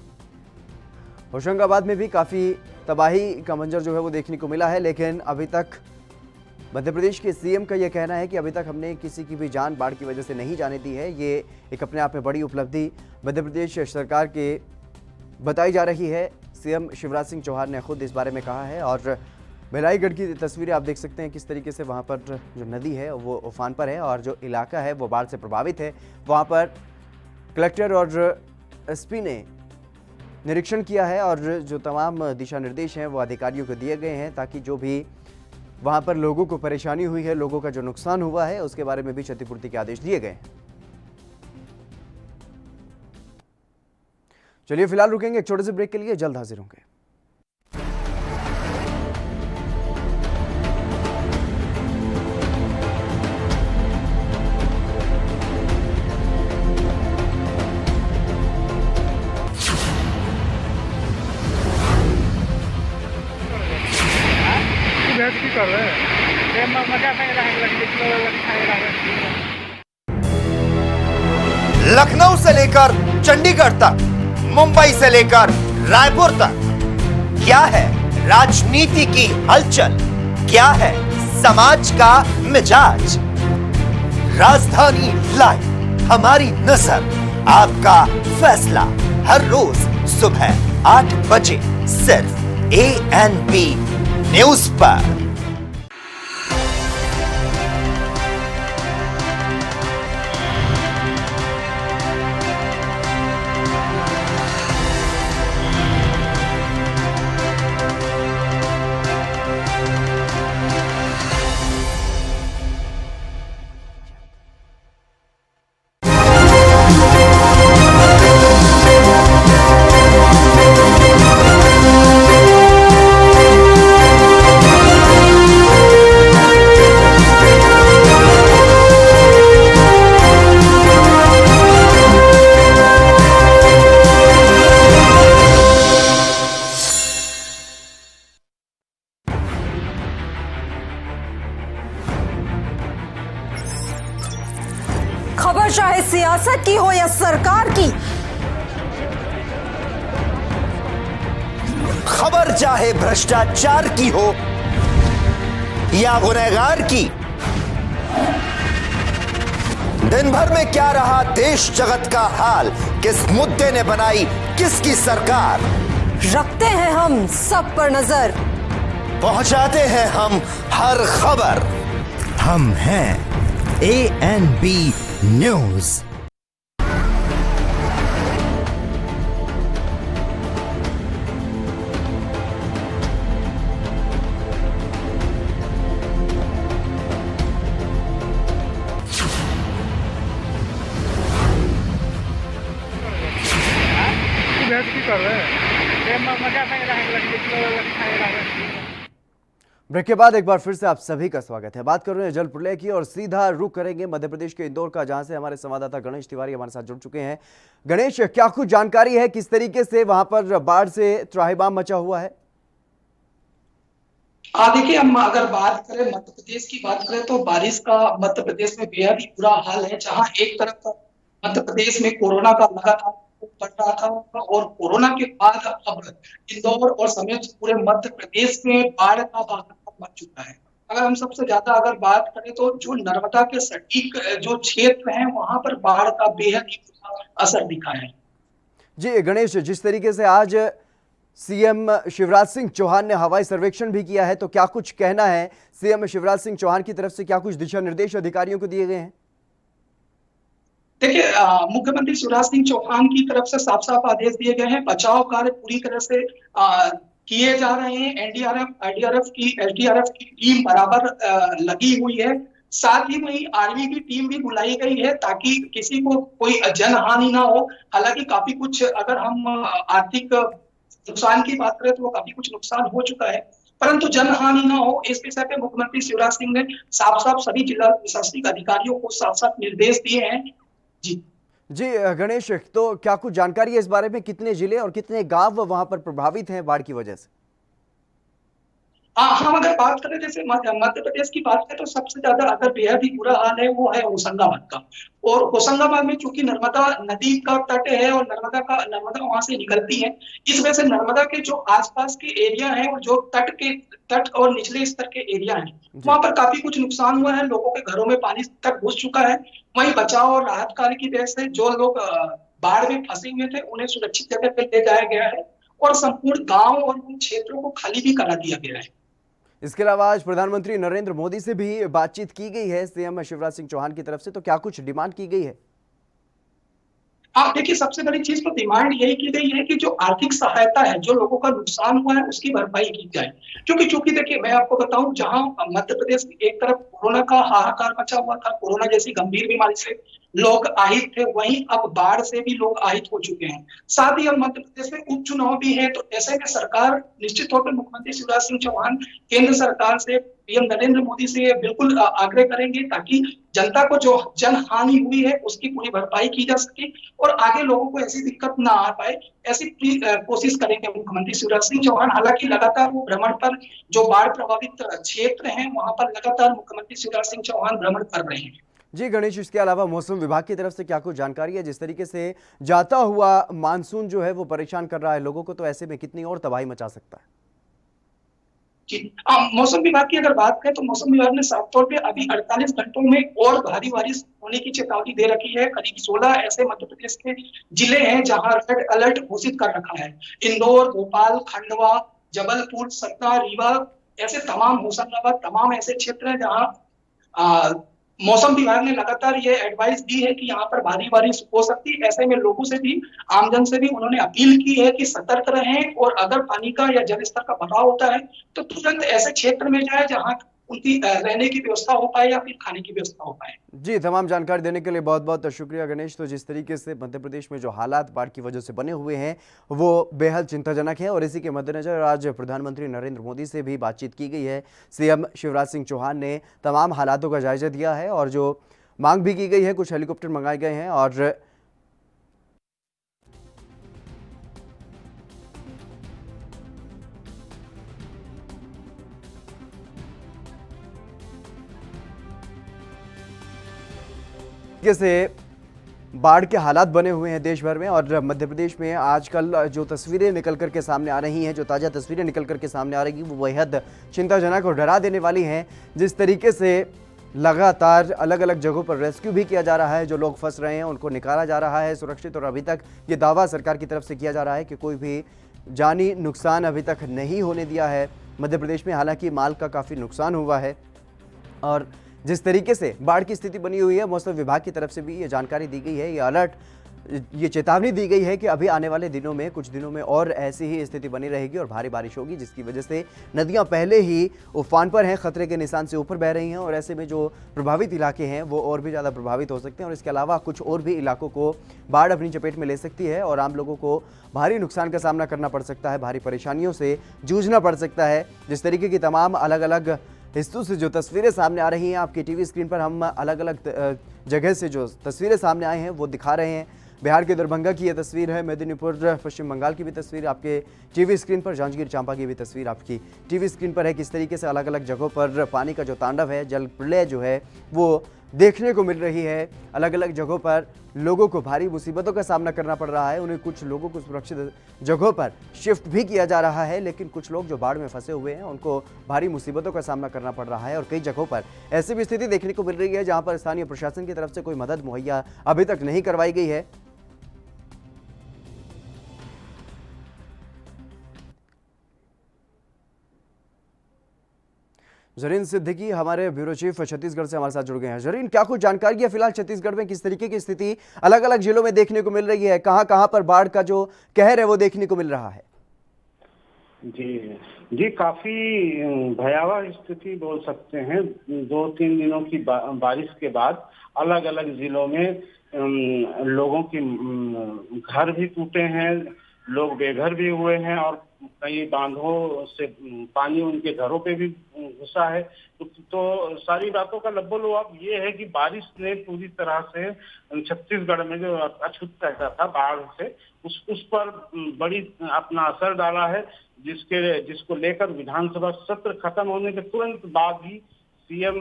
होशंगाबाद में भी काफ़ी तबाही का मंजर जो है वो देखने को मिला है, लेकिन अभी तक मध्य प्रदेश के सीएम का यह कहना है कि अभी तक हमने किसी की भी जान बाढ़ की वजह से नहीं जाने दी है। ये एक अपने आप में बड़ी उपलब्धि मध्य प्रदेश सरकार के बताई जा रही है। सीएम शिवराज सिंह चौहान ने खुद इस बारे में कहा है और भिलाईगढ़ की तस्वीरें आप देख सकते हैं किस तरीके से वहाँ पर जो नदी है वो उफान पर है और जो इलाका है वो बाढ़ से प्रभावित है। वहाँ पर कलेक्टर और एसपी ने निरीक्षण किया है और जो तमाम दिशा निर्देश हैं वो अधिकारियों को दिए गए हैं ताकि जो भी वहाँ पर लोगों को परेशानी हुई है, लोगों का जो नुकसान हुआ है, उसके बारे में भी क्षतिपूर्ति के आदेश दिए गए हैं। चलिए फिलहाल रुकेंगे एक छोटे से ब्रेक के लिए, जल्द हाजिर होंगे। कर रहे हैं लखनऊ से लेकर चंडीगढ़ तक, मुंबई से लेकर रायपुर तक, क्या है राजनीति की हलचल, क्या है समाज का मिजाज। राजधानी लाइव, हमारी नजर, आपका फैसला, हर रोज सुबह 8 बजे सिर्फ ANP न्यूज पर। खबर चाहे सियासत की हो या सरकार की, खबर चाहे भ्रष्टाचार की हो या गुनहगार की, दिन भर में क्या रहा देश जगत का हाल, किस मुद्दे ने बनाई किसकी सरकार, रखते हैं हम सब पर नजर, पहुंचाते हैं हम हर खबर। हम हैं ANP न्यूज। कर रहे हैं ब्रेक के बाद एक बार फिर से आप सभी का स्वागत है। बात कर रहे हैं जल प्रलय की और सीधा रुख करेंगे मध्य प्रदेश के इंदौर का, जहां से हमारे संवाददाता गणेश तिवारी हमारे साथ जुड़ चुके हैं। गणेश, क्या कुछ जानकारी है, किस तरीके से वहां पर बाढ़ से त्राहिमाम मचा हुआ है? देखिए, हम अगर बात करें मध्य प्रदेश की बात करें तो बारिश का मध्य प्रदेश में बेहद ही बुरा हाल है। जहां एक तरफ मध्य प्रदेश में कोरोना का लगातार बढ़ रहा था और कोरोना के बाद अब इंदौर और समेत पूरे मध्य प्रदेश में बाढ़ का बहाव बढ़ चुका है। अगर हम सबसे ज्यादा अगर बात करें तो जो नर्मदा के सटीक जो क्षेत्र हैं वहां पर बाढ़ का बेहद ही असर दिखा है। जी गणेश, जिस तरीके से आज सीएम शिवराज सिंह चौहान ने हवाई सर्वेक्षण भी किया है, तो क्या कुछ कहना है सीएम शिवराज सिंह चौहान की तरफ से, क्या कुछ दिशा निर्देश अधिकारियों को दिए गए हैं? देखिए, मुख्यमंत्री शिवराज सिंह चौहान की तरफ से साफ साफ आदेश दिए गए हैं। बचाव कार्य पूरी तरह से किए जा रहे हैं। एसडीआरएफ की टीम बराबर लगी हुई है। साथ ही वही आर्मी की टीम भी बुलाई गई है ताकि किसी को कोई जनहानि ना हो। हालांकि काफी कुछ, अगर हम आर्थिक नुकसान की बात करें तो वो काफी कुछ नुकसान हो चुका है, परंतु जनहानि ना हो इस विषय पे मुख्यमंत्री शिवराज सिंह ने साफ साफ सभी जिला प्रशासनिक अधिकारियों को साफ साफ निर्देश दिए हैं। जी जी गणेश, तो क्या कुछ जानकारी है इस बारे में, कितने जिले और कितने गांव वहां पर प्रभावित हैं बाढ़ की वजह से? हम अगर बात करें जैसे मध्य प्रदेश की बात करें तो सबसे ज्यादा अगर बेहद ही बुरा हाल है वो है होशंगाबाद का। और होशंगाबाद में चूंकि नर्मदा नदी का तट है और नर्मदा वहां से निकलती है, इस वजह से नर्मदा के जो आसपास के एरिया हैं और जो तट और निचले स्तर के एरिया हैं वहां पर काफी कुछ नुकसान हुआ है। लोगों के घरों में पानी तक घुस चुका है। वहीं बचाव और राहत कार्य की वजह से जो लोग बाढ़ में फंसे हुए थे उन्हें सुरक्षित जगह पर ले जाया गया है और संपूर्ण गांव और उन क्षेत्रों को खाली भी करा दिया गया है। इसके अलावा आज प्रधानमंत्री नरेंद्र मोदी से भी बातचीत की गई है सीएम शिवराज सिंह चौहान की तरफ से, तो क्या कुछ डिमांड की गई है? आप देखिए, सबसे बड़ी चीज तो डिमांड यही की गई है कि जो आर्थिक सहायता है, जो लोगों का नुकसान हुआ है उसकी भरपाई की जाए। क्योंकि चूंकि देखिए मैं आपको बताऊं, जहां मध्य प्रदेश में एक तरफ कोरोना का हाहाकार मचा हुआ था, कोरोना जैसी गंभीर बीमारी से लोग আহিत थे, वहीं अब बाढ़ से भी लोग আহিत हो चुके हैं। साथ ही अब मध्य प्रदेश में उपचुनाव भी है, तो ऐसे में सरकार निश्चित तौर पर मुख्यमंत्री शिवराज सिंह चौहान केंद्र सरकार से, पीएम नरेंद्र मोदी से बिल्कुल आग्रह करेंगे ताकि जनता को जो जन हानि हुई है उसकी पूरी भरपाई की जा सके और आगे लोगों को ऐसी दिक्कत ना आ पाए, ऐसी कोशिश करेंगे मुख्यमंत्री शिवराज सिंह चौहान। हालांकि लगातार वो भ्रमण पर, जो बाढ़ प्रभावित क्षेत्र हैं वहां पर लगातार मुख्यमंत्री शिवराज सिंह चौहान भ्रमण कर रहे हैं। जी गणेश, इसके अलावा मौसम विभाग की तरफ से क्या कुछ जानकारी है? जिस तरीके से जाता हुआ मानसून जो है वो परेशान कर रहा है लोगों को, तो ऐसे में कितनी और तबाही मचा सकता है? जी, मौसम विभाग की अगर बात करें तो मौसम विभाग ने साफ तौर पे अभी 48 घंटों में और भारी बारिश होने की चेतावनी दे रखी है। करीब 16 ऐसे मध्य प्रदेश के जिले हैं जहां रेड अलर्ट घोषित कर रखा है। इंदौर, भोपाल, खंडवा, जबलपुर, सतना, रीवा, ऐसे तमाम, होशंगाबाद, तमाम ऐसे क्षेत्र हैं जहां मौसम विभाग ने लगातार ये एडवाइस दी है कि यहाँ पर भारी बारिश हो सकती है। ऐसे में लोगों से भी, आमजन से भी उन्होंने अपील की है कि सतर्क रहें और अगर पानी का या जल स्तर का बढ़ाव होता है तो तुरंत ऐसे क्षेत्र में जाए जहां उनकी रहने की व्यवस्था हो पाए या फिर खाने की व्यवस्था हो पाए। जी, तमाम जानकारी देने के लिए बहुत बहुत शुक्रिया गणेश। तो जिस तरीके से मध्य प्रदेश में जो हालात बाढ़ की वजह से बने हुए हैं वो बेहद चिंताजनक है और इसी के मद्देनजर आज प्रधानमंत्री नरेंद्र मोदी से भी बातचीत की गई है। सीएम शिवराज सिंह चौहान ने तमाम हालातों का जायजा दिया है और जो मांग भी की गई है, कुछ हेलीकॉप्टर मंगाए गए हैं और से बाढ़ के हालात बने हुए हैं देश भर में और मध्य प्रदेश में आजकल जो तस्वीरें निकल कर के सामने आ रही हैं, जो ताज़ा तस्वीरें निकल कर के सामने आ रही हैं वो बेहद चिंताजनक और डरा देने वाली हैं। जिस तरीके से लगातार अलग अलग जगहों पर रेस्क्यू भी किया जा रहा है, जो लोग फंस रहे हैं उनको निकाला जा रहा है सुरक्षित, और अभी तक ये दावा सरकार की तरफ से किया जा रहा है कि कोई भी जानी नुकसान अभी तक नहीं होने दिया है मध्य प्रदेश में। हालांकि माल का काफ़ी नुकसान हुआ है और जिस तरीके से बाढ़ की स्थिति बनी हुई है, मौसम विभाग की तरफ से भी ये जानकारी दी गई है, ये अलर्ट, ये चेतावनी दी गई है कि अभी आने वाले दिनों में, कुछ दिनों में और ऐसी ही स्थिति बनी रहेगी और भारी बारिश होगी, जिसकी वजह से नदियां पहले ही उफान पर हैं, खतरे के निशान से ऊपर बह रही हैं और ऐसे में जो प्रभावित इलाके हैं वो और भी ज़्यादा प्रभावित हो सकते हैं और इसके अलावा कुछ और भी इलाकों को बाढ़ अपनी चपेट में ले सकती है और आम लोगों को भारी नुकसान का सामना करना पड़ सकता है, भारी परेशानियों से जूझना पड़ सकता है। जिस तरीके की तमाम अलग अलग हिस्सों से जो तस्वीरें सामने आ रही हैं, आपकी टीवी स्क्रीन पर हम अलग अलग जगह से जो तस्वीरें सामने आई हैं वो दिखा रहे हैं। बिहार के दरभंगा की ये तस्वीर है, मेदिनीपुर पश्चिम बंगाल की भी तस्वीर आपके टीवी स्क्रीन पर, जांजगीर चांपा की भी तस्वीर आपकी टीवी स्क्रीन पर है। किस तरीके से अलग अलग जगहों पर पानी का जो तांडव है, जल प्रलय जो है वो देखने को मिल रही है। अलग अलग जगहों पर लोगों को भारी मुसीबतों का सामना करना पड़ रहा है, उन्हें कुछ लोगों को सुरक्षित जगहों पर शिफ्ट भी किया जा रहा है, लेकिन कुछ लोग जो बाढ़ में फंसे हुए हैं उनको भारी मुसीबतों का सामना करना पड़ रहा है और कई जगहों पर ऐसी भी स्थिति देखने को मिल रही है जहां पर स्थानीय प्रशासन की तरफ से कोई मदद मुहैया अभी तक नहीं करवाई गई है। जरीन सिद्दीकी हमारे ब्यूरो चीफ छत्तीसगढ़ से हमारे साथ जुड़ गए हैं। जरीन, क्या कुछ जानकारी है फिलहाल छत्तीसगढ़ में किस तरीके की स्थिति अलग अलग जिलों में देखने को मिल रही है, कहां कहां पर बाढ़ का जो कहर है वो देखने को मिल रहा है? जी, काफी भयावह स्थिति बोल सकते हैं। 2-3 दिनों की बारिश के बाद अलग अलग जिलों में लोगों की घर भी टूटे हैं, लोग बेघर भी हुए हैं और कई बांधों से पानी उनके घरों पे भी घुसा है। तो सारी बातों का लब्बो-लुआब ये है कि बारिश ने पूरी तरह से छत्तीसगढ़ में जो अछूत रहता था बाढ़ से उस पर बड़ी अपना असर डाला है, जिसको लेकर विधानसभा सत्र खत्म होने के तुरंत बाद ही सीएम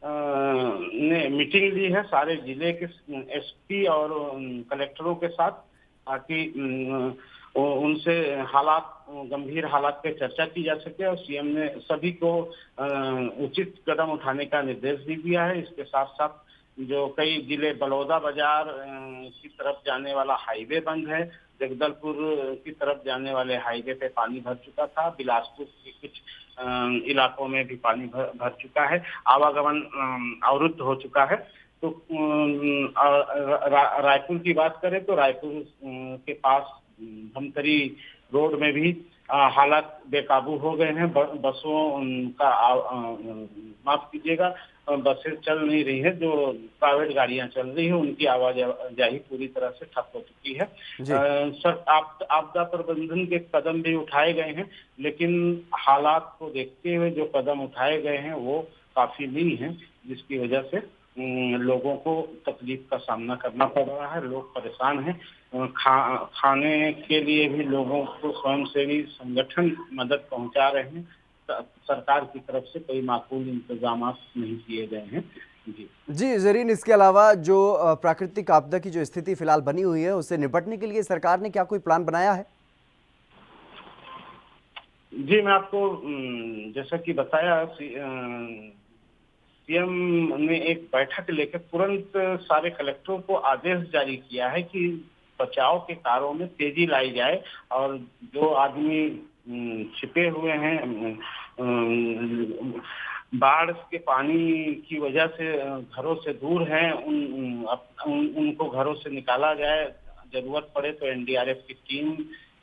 ने मीटिंग ली है सारे जिले के एसपी और कलेक्टरों के साथ, ताकि उनसे गंभीर हालात पे चर्चा की जा सके और सीएम ने सभी को उचित कदम उठाने का निर्देश भी दिया है। इसके साथ साथ जो कई जिले बलौदा बाजार की तरफ जाने वाला हाईवे बंद है, जगदलपुर की तरफ जाने वाले हाईवे पे पानी भर चुका था, बिलासपुर के कुछ इलाकों में भी पानी भर चुका है, आवागमन अवरुद्ध हो चुका है। तो रायपुर की बात करें तो रायपुर के पास धमतरी रोड में भी हालात बेकाबू हो गए हैं। बसों का माफ कीजिएगा, बसें चल नहीं रही है, जो प्राइवेट गाड़ियां चल रही है उनकी आवाजाही पूरी तरह से ठप हो चुकी है। आपदा प्रबंधन के कदम भी उठाए गए हैं, लेकिन हालात को देखते हुए जो कदम उठाए गए हैं वो काफी नहीं है, जिसकी वजह से लोगों को तकलीफ का सामना करना पड़ रहा है। लोग परेशान हैं। खाने के लिए भी लोगों को स्वयंसेवी संगठन मदद पहुंचा रहे हैं। सरकार की तरफ से कोई माकूल इंतजाम नहीं किए गए हैं। जी ज़रीन, इसके अलावा जो प्राकृतिक आपदा की जो स्थिति फिलहाल बनी हुई है उससे निपटने के लिए सरकार ने क्या कोई प्लान बनाया है? जी, मैं आपको जैसा कि बताया, सीएम ने एक बैठक लेकर तुरंत सारे कलेक्टरों को आदेश जारी किया है कि बचाव के कार्यों में तेजी लाई जाए और जो आदमी छिपे हुए हैं बाढ़ के पानी की वजह से घरों से दूर हैं, उनको घरों से निकाला जाए। जरूरत पड़े तो एनडीआरएफ की टीम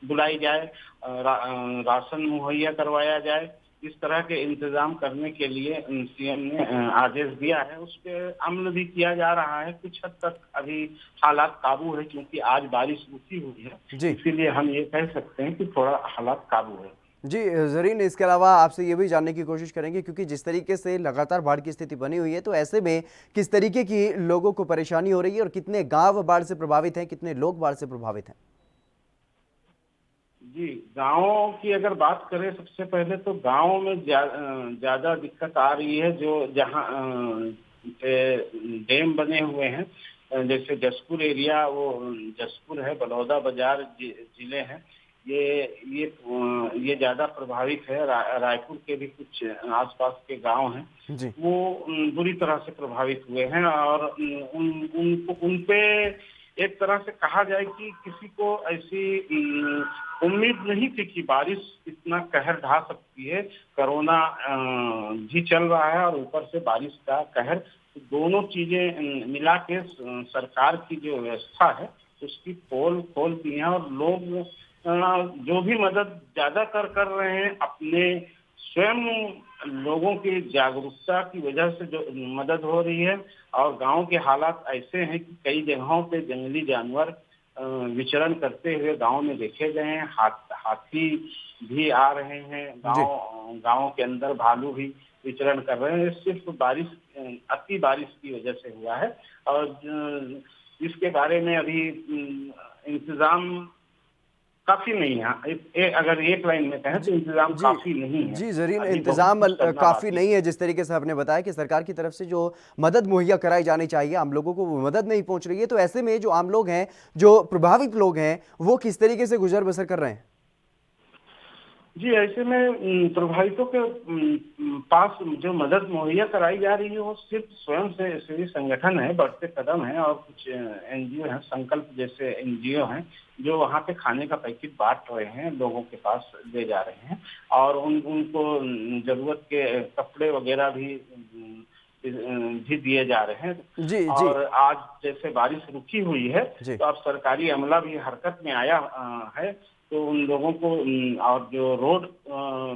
बुलाई जाए, राशन मुहैया करवाया जाए। इस तरह के इंतजाम करने के लिए सीएम ने आदेश दिया है। उस पर अमल भी किया जा रहा है। कुछ हद तक अभी हालात काबू है, क्योंकि आज बारिश रुकी हुई है, इसीलिए हम ये कह सकते हैं कि थोड़ा हालात काबू है। जी ज़रीन, इसके अलावा आपसे ये भी जानने की कोशिश करेंगे, क्योंकि जिस तरीके से लगातार बाढ़ की स्थिति बनी हुई है, तो ऐसे में किस तरीके की लोगों को परेशानी हो रही है और कितने गाँव बाढ़ से प्रभावित हैं, कितने लोग बाढ़ से प्रभावित हैं? जी, गाँव की अगर बात करें, सबसे पहले तो गाँव में ज्यादा दिक्कत आ रही है। जो जहाँ डैम बने हुए हैं, जैसे जसपुर एरिया, वो जसपुर है, बलौदा बाजार जिले हैं, ये ज्यादा प्रभावित है। रायपुर के भी कुछ आसपास के गांव हैं, वो बुरी तरह से प्रभावित हुए हैं और उनपे एक तरह से कहा जाए कि किसी को ऐसी उम्मीद नहीं थी कि बारिश इतना कहर ढा सकती है। कोरोना भी चल रहा है और ऊपर से बारिश का कहर, तो दोनों चीजें मिला के सरकार की जो व्यवस्था है उसकी पोल खोल दी है और लोग जो भी मदद ज्यादा कर रहे हैं, अपने स्वयं लोगों की जागरूकता की वजह से जो मदद हो रही है। और गांव के हालात ऐसे हैं कि कई जगहों पे जंगली जानवर विचरण करते हुए गांव में देखे गए हैं। हाथी भी आ रहे हैं, गांव के अंदर भालू भी विचरण कर रहे हैं। सिर्फ अति बारिश की वजह से हुआ है और इसके बारे में अभी इंतजाम काफी नहीं है। अगर एक लाइन में कहें तो इंतजाम काफी नहीं है। जी ज़रीन, इंतजाम काफी नहीं है। जिस तरीके से आपने बताया कि सरकार की तरफ से जो मदद मुहैया कराई जानी चाहिए, आम लोगों को वो मदद नहीं पहुंच रही है, तो ऐसे में जो आम लोग हैं, जो प्रभावित लोग हैं, वो किस तरीके से गुजर बसर कर रहे हैं? जी, ऐसे में प्रभावितों के पास जो मदद मुहैया कराई जा रही है वो सिर्फ स्वयं से संगठन है, बढ़ते कदम है और कुछ एनजीओ हैं, संकल्प जैसे एनजीओ हैं, जो वहाँ पे खाने का पैकेट बांट रहे हैं, लोगों के पास ले जा रहे हैं और उनको जरूरत के कपड़े वगैरह भी दिए जा रहे हैं। और आज जैसे बारिश रुकी हुई है तो अब सरकारी अमला भी हरकत में आया है। तो उन लोगों को और जो रोड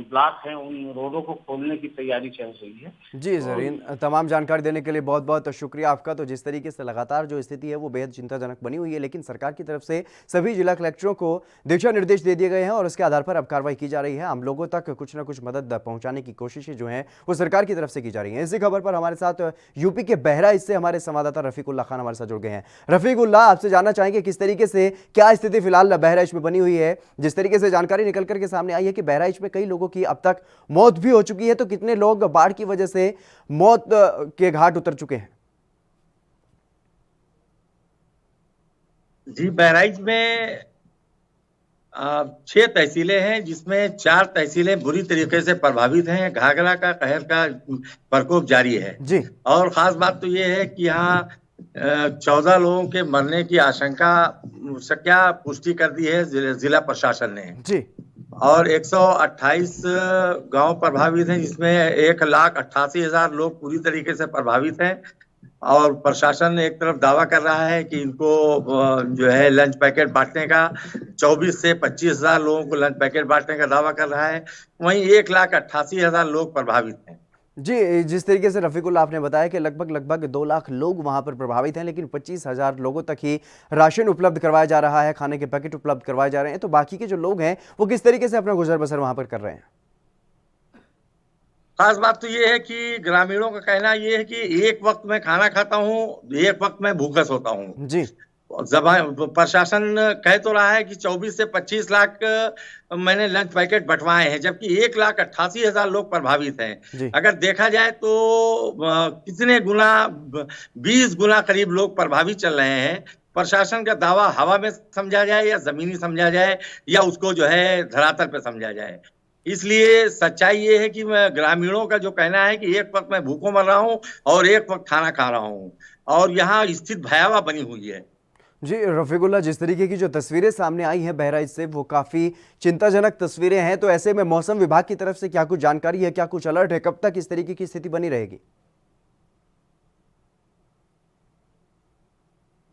ब्लॉक है उन रोडों को खोलने की तैयारी चल रही है। जी ज़रीन, तमाम जानकारी देने के लिए बहुत बहुत शुक्रिया आपका। तो जिस तरीके से लगातार जो स्थिति है वो बेहद चिंताजनक बनी हुई है, लेकिन सरकार की तरफ से सभी जिला कलेक्टरों को दिशा निर्देश दे दिए गए हैं और उसके आधार पर अब कार्रवाई की जा रही है। आम लोगों तक कुछ ना कुछ मदद पहुंचाने की कोशिशें जो हैं वो सरकार की तरफ से की जा रही हैं। इसी खबर पर हमारे साथ यूपी के बहराइच से हमारे संवाददाता रफीकुल्लाह खान हमारे साथ जुड़ गए हैं। रफीकुल्लाह, आपसे जानना चाहेंगे किस तरीके से क्या स्थिति फिलहाल बहराइच में बनी हुई है। जिस तरीके से जानकारी निकल करके सामने आई है कि बहराइच में कई लोगों की अब तक मौत भी हो चुकी है, तो कितने लोग बाढ़ की वजह से मौत के घाट उतर चुके हैं? जी, बहराइच में 6 तहसीलें हैं, जिसमें 4 तहसीलें बुरी तरीके से प्रभावित हैं। घाघरा का कहर का प्रकोप जारी है जी। और खास बात तो ये है कि यहाँ 14 लोगों के मरने की आशंका क्या पुष्टि कर दी है जिला प्रशासन ने जी। और 128 गांव प्रभावित हैं, जिसमें 1,88,000 लोग पूरी तरीके से प्रभावित हैं। और प्रशासन एक तरफ दावा कर रहा है कि इनको जो है लंच पैकेट बांटने का 24 से 25,000 लोगों को लंच पैकेट बांटने का दावा कर रहा है, वहीं 1,88,000 लोग प्रभावित हैं। जी, जिस तरीके से रफीकुल्लाह आपने बताया कि लगभग 2 लाख लोग वहां पर प्रभावित हैं, लेकिन 25,000 लोगों तक ही राशन उपलब्ध करवाया जा रहा है, खाने के पैकेट उपलब्ध करवाए जा रहे हैं। तो बाकी के जो लोग हैं वो किस तरीके से अपना गुजर बसर वहां पर कर रहे हैं? खास बात तो ये है कि ग्रामीणों का कहना ये है कि एक वक्त मैं खाना खाता हूँ, एक वक्त मैं भूखा सोता हूँ। जी। प्रशासन कह तो रहा है कि 24 से 25 लाख मैंने लंच पैकेट बंटवाए हैं, जबकि 1,88,000 लोग प्रभावित हैं। अगर देखा जाए तो कितने गुना 20 गुना करीब लोग प्रभावित चल रहे हैं। प्रशासन का दावा हवा में समझा जाए या जमीनी समझा जाए या उसको जो है धरातल पे समझा जाए। इसलिए सच्चाई ये है कि मैं ग्रामीणों का जो कहना है कि एक वक्त मैं भूखों मर रहा हूँ और एक वक्त खाना खा रहा हूँ और यहाँ स्थिति भयावह बनी हुई है। जी रफीकुल्लाह, जिस तरीके की जो तस्वीरें सामने आई हैं बहराइच से वो काफ़ी चिंताजनक तस्वीरें हैं। तो ऐसे में मौसम विभाग की तरफ से क्या कुछ जानकारी है, क्या कुछ अलर्ट है, कब तक इस तरीके की स्थिति बनी रहेगी?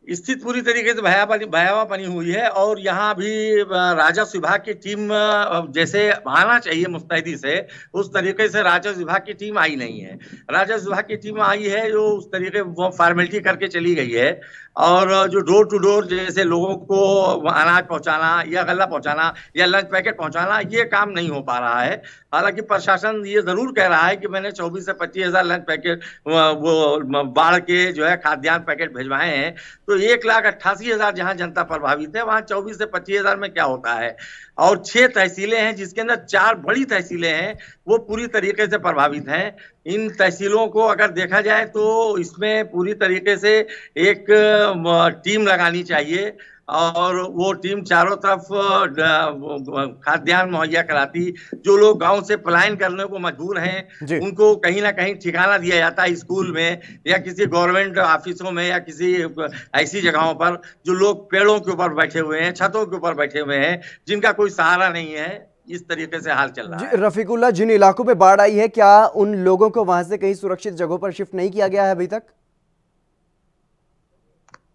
स्थिति पूरी तरीके से भयावह बनी हुई है और यहाँ भी राजस्व विभाग की टीम जैसे आना चाहिए मुस्तैदी से, उस तरीके से राजस्व विभाग की टीम आई नहीं है। राजस्व विभाग की टीम आई है जो उस तरीके वो फॉर्मेलिटी करके चली गई है और जो डोर टू डोर जैसे लोगों को अनाज पहुंचाना या गल्ला पहुंचाना या लंच पैकेट पहुंचाना, ये काम नहीं हो पा रहा है। हालांकि प्रशासन ये जरूर कह रहा है कि मैंने 24 से 25,000 लंच पैकेट वो बाढ़ के जो है खाद्यान्न पैकेट भिजवाए हैं। तो 1,88,000 जहां जनता प्रभावित है वहां 24 से 25,000 में क्या होता है। और 6 तहसीलें हैं जिसके अंदर 4 बड़ी तहसीलें हैं वो पूरी तरीके से प्रभावित हैं। इन तहसीलों को अगर देखा जाए तो इसमें पूरी तरीके से एक टीम लगानी चाहिए और वो टीम चारों तरफ खाद्यान्न मुहैया कराती। जो लोग गांव से पलायन करने को मजबूर हैं उनको कहीं ना कहीं ठिकाना दिया जाता है स्कूल में या किसी गवर्नमेंट ऑफिसों में या किसी ऐसी जगहों पर जो लोग पेड़ों के ऊपर बैठे हुए हैं, छतों के ऊपर बैठे हुए हैं, जिनका कोई सहारा नहीं है। इस तरीके से हाल चल रहा है। रफीकुल्लाह, जिन इलाकों में बाढ़ आई है क्या उन लोगों को वहां से कहीं सुरक्षित जगहों पर शिफ्ट नहीं किया गया है अभी तक?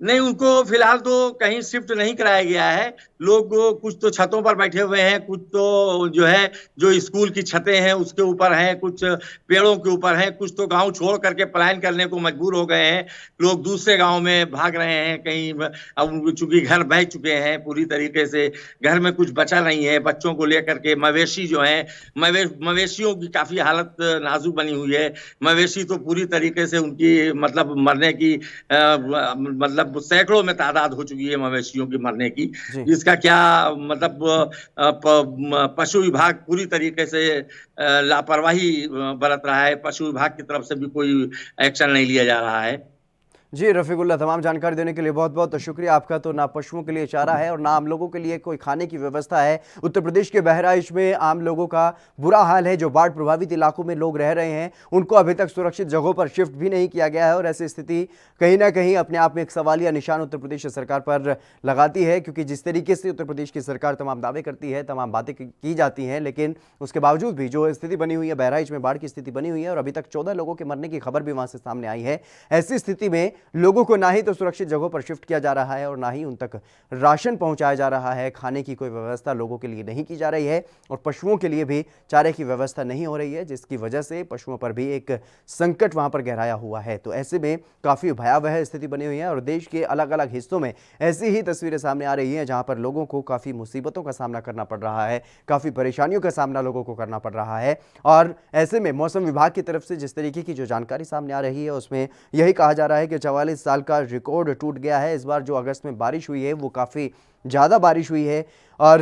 नहीं, उनको फिलहाल तो कहीं शिफ्ट नहीं कराया गया है। लोग कुछ तो छतों पर बैठे हुए हैं, कुछ तो जो है जो स्कूल की छतें हैं उसके ऊपर हैं, कुछ पेड़ों के ऊपर हैं, कुछ तो गांव छोड़ करके पलायन करने को मजबूर हो गए हैं। लोग दूसरे गांव में भाग रहे हैं कहीं, अब चूंकि घर बह चुके हैं पूरी तरीके से, घर में कुछ बचा नहीं है। बच्चों को लेकर के मवेशी जो है, मवेशियों की काफी हालत नाजुक बनी हुई है। मवेशी तो पूरी तरीके से उनकी मतलब मरने की मतलब सैकड़ों में तादाद हो चुकी है मवेशियों की मरने की, जिसका क्या मतलब पशु विभाग पूरी तरीके से लापरवाही बरत रहा है। पशु विभाग की तरफ से भी कोई एक्शन नहीं लिया जा रहा है। जी रफीकुल्लाह, तमाम जानकारी देने के लिए बहुत बहुत शुक्रिया आपका। तो ना पशुओं के लिए चारा है और ना आम लोगों के लिए कोई खाने की व्यवस्था है। उत्तर प्रदेश के बहराइच में आम लोगों का बुरा हाल है। जो बाढ़ प्रभावित इलाकों में लोग रह रहे हैं उनको अभी तक सुरक्षित जगहों पर शिफ्ट भी नहीं किया गया है और ऐसी स्थिति कहीं ना कहीं अपने आप में एक सवालिया निशान उत्तर प्रदेश सरकार पर लगाती है, क्योंकि जिस तरीके से उत्तर प्रदेश की सरकार तमाम दावे करती है, तमाम बातें की जाती हैं, लेकिन उसके बावजूद भी जो स्थिति बनी हुई है बहराइच में, बाढ़ की स्थिति बनी हुई है और अभी तक 14 लोगों के मरने की खबर भी वहां से सामने आई है। ऐसी स्थिति में लोगों को ना ही तो सुरक्षित जगहों पर शिफ्ट किया जा रहा है और ना ही उन तक राशन पहुंचाया जा रहा है। खाने की कोई व्यवस्था लोगों के लिए नहीं की जा रही है और पशुओं के लिए भी चारे की व्यवस्था नहीं हो रही है, जिसकी वजह से पशुओं पर भी एक संकट वहां पर गहराया हुआ है। तो ऐसे में काफ़ी भयावह स्थिति बनी हुई है और देश के अलग अलग हिस्सों में ऐसी ही तस्वीरें सामने आ रही हैं, जहां पर लोगों को काफ़ी मुसीबतों का सामना करना पड़ रहा है, काफ़ी परेशानियों का सामना लोगों को करना पड़ रहा है। और ऐसे में मौसम विभाग की तरफ से जिस तरीके की जो जानकारी सामने आ रही है उसमें यही कहा जा रहा है कि 44 साल का रिकॉर्ड टूट गया है। इस बार जो अगस्त में बारिश हुई है वो काफ़ी ज़्यादा बारिश हुई है और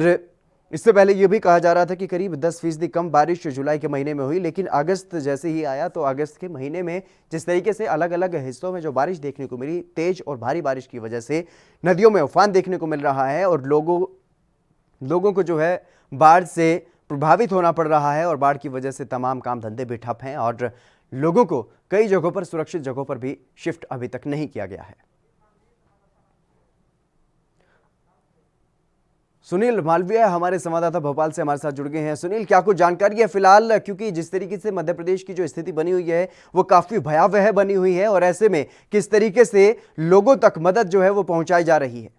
इससे पहले यह भी कहा जा रहा था कि करीब 10% कम बारिश जुलाई के महीने में हुई, लेकिन अगस्त जैसे ही आया तो अगस्त के महीने में जिस तरीके से अलग अलग हिस्सों में जो बारिश देखने को मिली, तेज और भारी बारिश की वजह से नदियों में उफान देखने को मिल रहा है और लोगों को जो है बाढ़ से प्रभावित होना पड़ रहा है और बाढ़ की वजह से तमाम काम धंधे भी ठप हैं और लोगों को कई जगहों पर सुरक्षित जगहों पर भी शिफ्ट अभी तक नहीं किया गया है। सुनील मालवीय हमारे संवाददाता भोपाल से हमारे साथ जुड़ गए हैं। सुनील, क्या कुछ जानकारी है फिलहाल, क्योंकि जिस तरीके से मध्य प्रदेश की जो स्थिति बनी हुई है वो काफी भयावह बनी हुई है और ऐसे में किस तरीके से लोगों तक मदद जो है वो पहुंचाई जा रही है?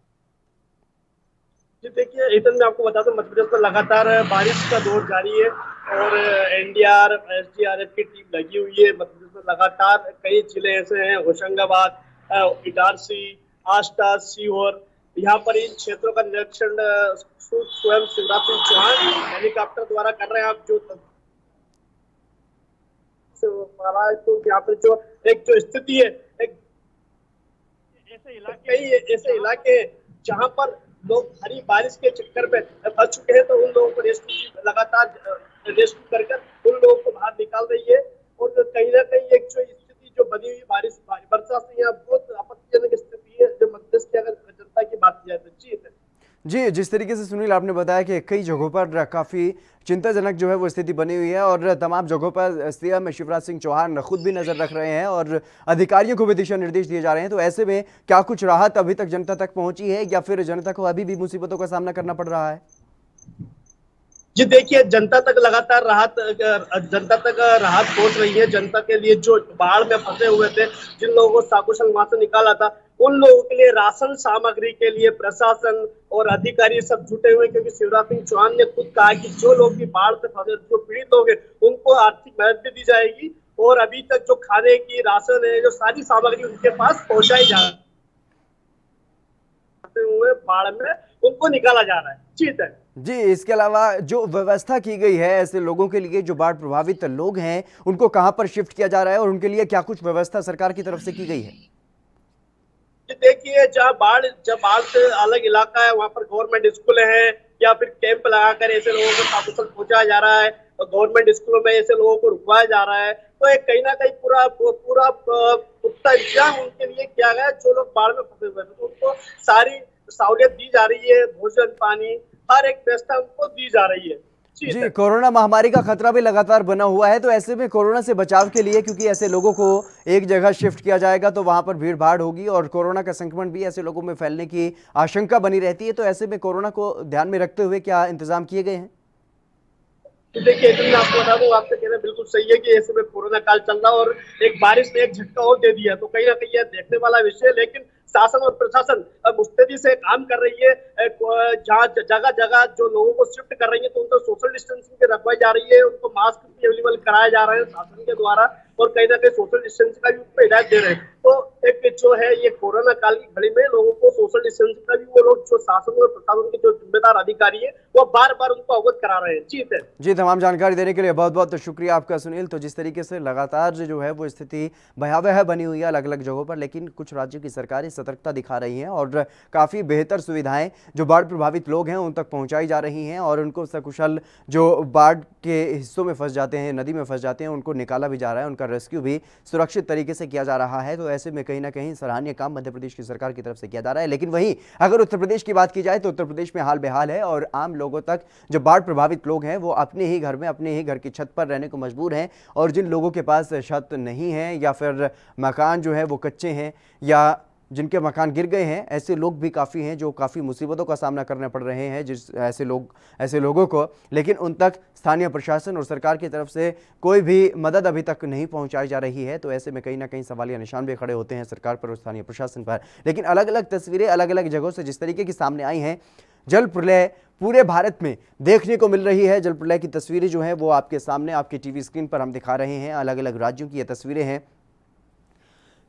देखिए इतन मैं आपको बता दूं, मध्य प्रदेश में लगातार बारिश का दौर जारी है और एनडीआरएफ एसडीआरएफ की टीम लगी हुई है। मध्य प्रदेश में लगातार कई जिले ऐसे हैं, होशंगाबाद, इटारसी, आष्टा, सीहोर, यहाँ पर इन क्षेत्रों का निरीक्षण स्वयं शिवराज सिंह चौहान हेलीकॉप्टर द्वारा कर रहे हैं। आप जो तो यहाँ पर जो स्थिति है, एक ऐसे इलाके जहाँ पर लोग भारी बारिश के चक्कर में फंस चुके हैं, तो उन लोगों को लगातार रेस्क्यू कर उन लोगों को बाहर निकाल रही है। और कहीं ना कहीं एक जो स्थिति जो बनी हुई बारिश वर्षा से यहाँ बहुत आपत्तिजनक स्थिति है जो मध्य प्रदेश की अगर जनता की बात की जाए तो। जी, जिस तरीके से सुनील आपने बताया कि कई जगहों पर काफ़ी चिंताजनक जो है वो स्थिति बनी हुई है और तमाम जगहों पर सीएम शिवराज सिंह चौहान खुद भी नज़र रख रहे हैं और अधिकारियों को भी दिशा निर्देश दिए जा रहे हैं। तो ऐसे में क्या कुछ राहत अभी तक जनता तक पहुंची है या फिर जनता को अभी भी मुसीबतों का सामना करना पड़ रहा है? जी देखिए, जनता तक लगातार राहत पहुंच रही है। जनता के लिए जो बाढ़ में फंसे हुए थे, जिन लोगों को सकुशल वहां से निकाला था, उन लोगों के लिए राशन सामग्री के लिए प्रशासन और अधिकारी सब जुटे हुए, क्योंकि शिवराज सिंह चौहान ने खुद कहा कि जो लोग भी बाढ़ से फंसे, जो पीड़ित लोग हैं, उनको आर्थिक मदद भी दी जाएगी और अभी तक जो खाने की राशन है, जो सारी सामग्री उनके पास पहुंचाई जा हुए बाढ़ में उनको निकाला जा रहा है। जी, इसके अलावा जो व्यवस्था की गई है ऐसे लोगों के लिए जो बाढ़ प्रभावित लोग हैं उनको कहां पर शिफ्ट किया जा रहा है और उनके लिए क्या कुछ व्यवस्था सरकार की तरफ से की गई है? देखिए, जब बाढ़ से अलग इलाका है वहां पर गवर्नमेंट स्कूल है या फिर कैंप लगाकर ऐसे लोगों को सकुशल पहुंचाया जा रहा है और गवर्नमेंट स्कूलों में ऐसे लोगों को रुकवाया जा रहा है। तो एक कहीं ना कहीं पूरा पुख्ता इंतजाम उनके लिए किया गया। जो लोग बाढ़ में फंसे हुए थे तो उनको सारी सहूलियत दी जा रही है, भोजन पानी हर एक व्यवस्था उनको दी जा रही है। जी, कोरोना महामारी का खतरा भी लगातार बना हुआ है, तो ऐसे में कोरोना से बचाव के लिए, क्योंकि ऐसे लोगों को एक जगह शिफ्ट किया जाएगा तो वहां पर भीड़ भाड़ होगी और कोरोना का संक्रमण भी ऐसे लोगों में फैलने की आशंका बनी रहती है, तो ऐसे में कोरोना को ध्यान में रखते हुए क्या इंतजाम किए गए हैं? देखिए, मैं आपको बता दूं, आपसे कहना बिल्कुल सही है कि ऐसे में कोरोना काल चल रहा और एक बारिश ने एक झटका और दे दिया, तो कहीं ना कहीं यह देखने वाला विषय है। लेकिन शासन और प्रशासन मुस्तैदी से काम कर रही है। जहाँ जगह जगह जो लोगों को शिफ्ट कर रही है तो उनको सोशल डिस्टेंसिंग भी रखवाई जा रही है, उनको मास्क भी अवेलेबल कराए जा रहे हैं शासन के द्वारा और कहीं ना कहीं सोशल डिस्टेंसिंग का भी उनको हिदायत दे रहे हैं। तो एक जो है ये कोरोना काल की घड़ी में लोगों को सोशल डिस्टेंसिंग का भी वो लोग जो शासन और प्रशासन के जो जिम्मेदार अधिकारी है वो बार बार उनको अवगत करा रहे हैं। जी, तमाम जानकारी देने के लिए बहुत बहुत शुक्रिया आपका सुनील। तो जिस तरीके से लगातार जो है वो स्थिति भयावह बनी हुई है अलग अलग जगहों पर, लेकिन कुछ राज्यों की सरकारें सतर्कता दिखा रही हैं और काफ़ी बेहतर सुविधाएं जो बाढ़ प्रभावित लोग हैं उन तक पहुंचाई जा रही हैं और उनको सकुशल जो बाढ़ के हिस्सों में फंस जाते हैं, नदी में फंस जाते हैं, उनको निकाला भी जा रहा है, उनका रेस्क्यू भी सुरक्षित तरीके से किया जा रहा है। तो ऐसे में कहीं ना कहीं सराहनीय काम मध्य प्रदेश की सरकार की तरफ से किया जा रहा है। लेकिन वहीं अगर उत्तर प्रदेश की बात की जाए तो उत्तर प्रदेश में हाल बेहाल है और आम लोगों तक जो बाढ़ प्रभावित लोग हैं वो अपने ही घर में, अपने ही घर की छत पर रहने को मजबूर हैं और जिन लोगों के पास छत नहीं है या फिर मकान जो है वो कच्चे हैं या जिनके मकान गिर गए हैं, ऐसे लोग भी काफ़ी हैं जो काफ़ी मुसीबतों का सामना करना पड़ रहे हैं ऐसे लोगों को, लेकिन उन तक स्थानीय प्रशासन और सरकार की तरफ से कोई भी मदद अभी तक नहीं पहुंचाई जा रही है। तो ऐसे में कहीं ना कहीं सवालिया निशान भी खड़े होते हैं सरकार पर और स्थानीय प्रशासन पर। लेकिन अलग अलग तस्वीरें अलग अलग जगहों से जिस तरीके की सामने आई हैं, जल प्रलय पूरे भारत में देखने को मिल रही है। जल प्रलय की तस्वीरें जो हैं वो आपके सामने आपके टीवी स्क्रीन पर हम दिखा रहे हैं। अलग अलग राज्यों की ये तस्वीरें हैं।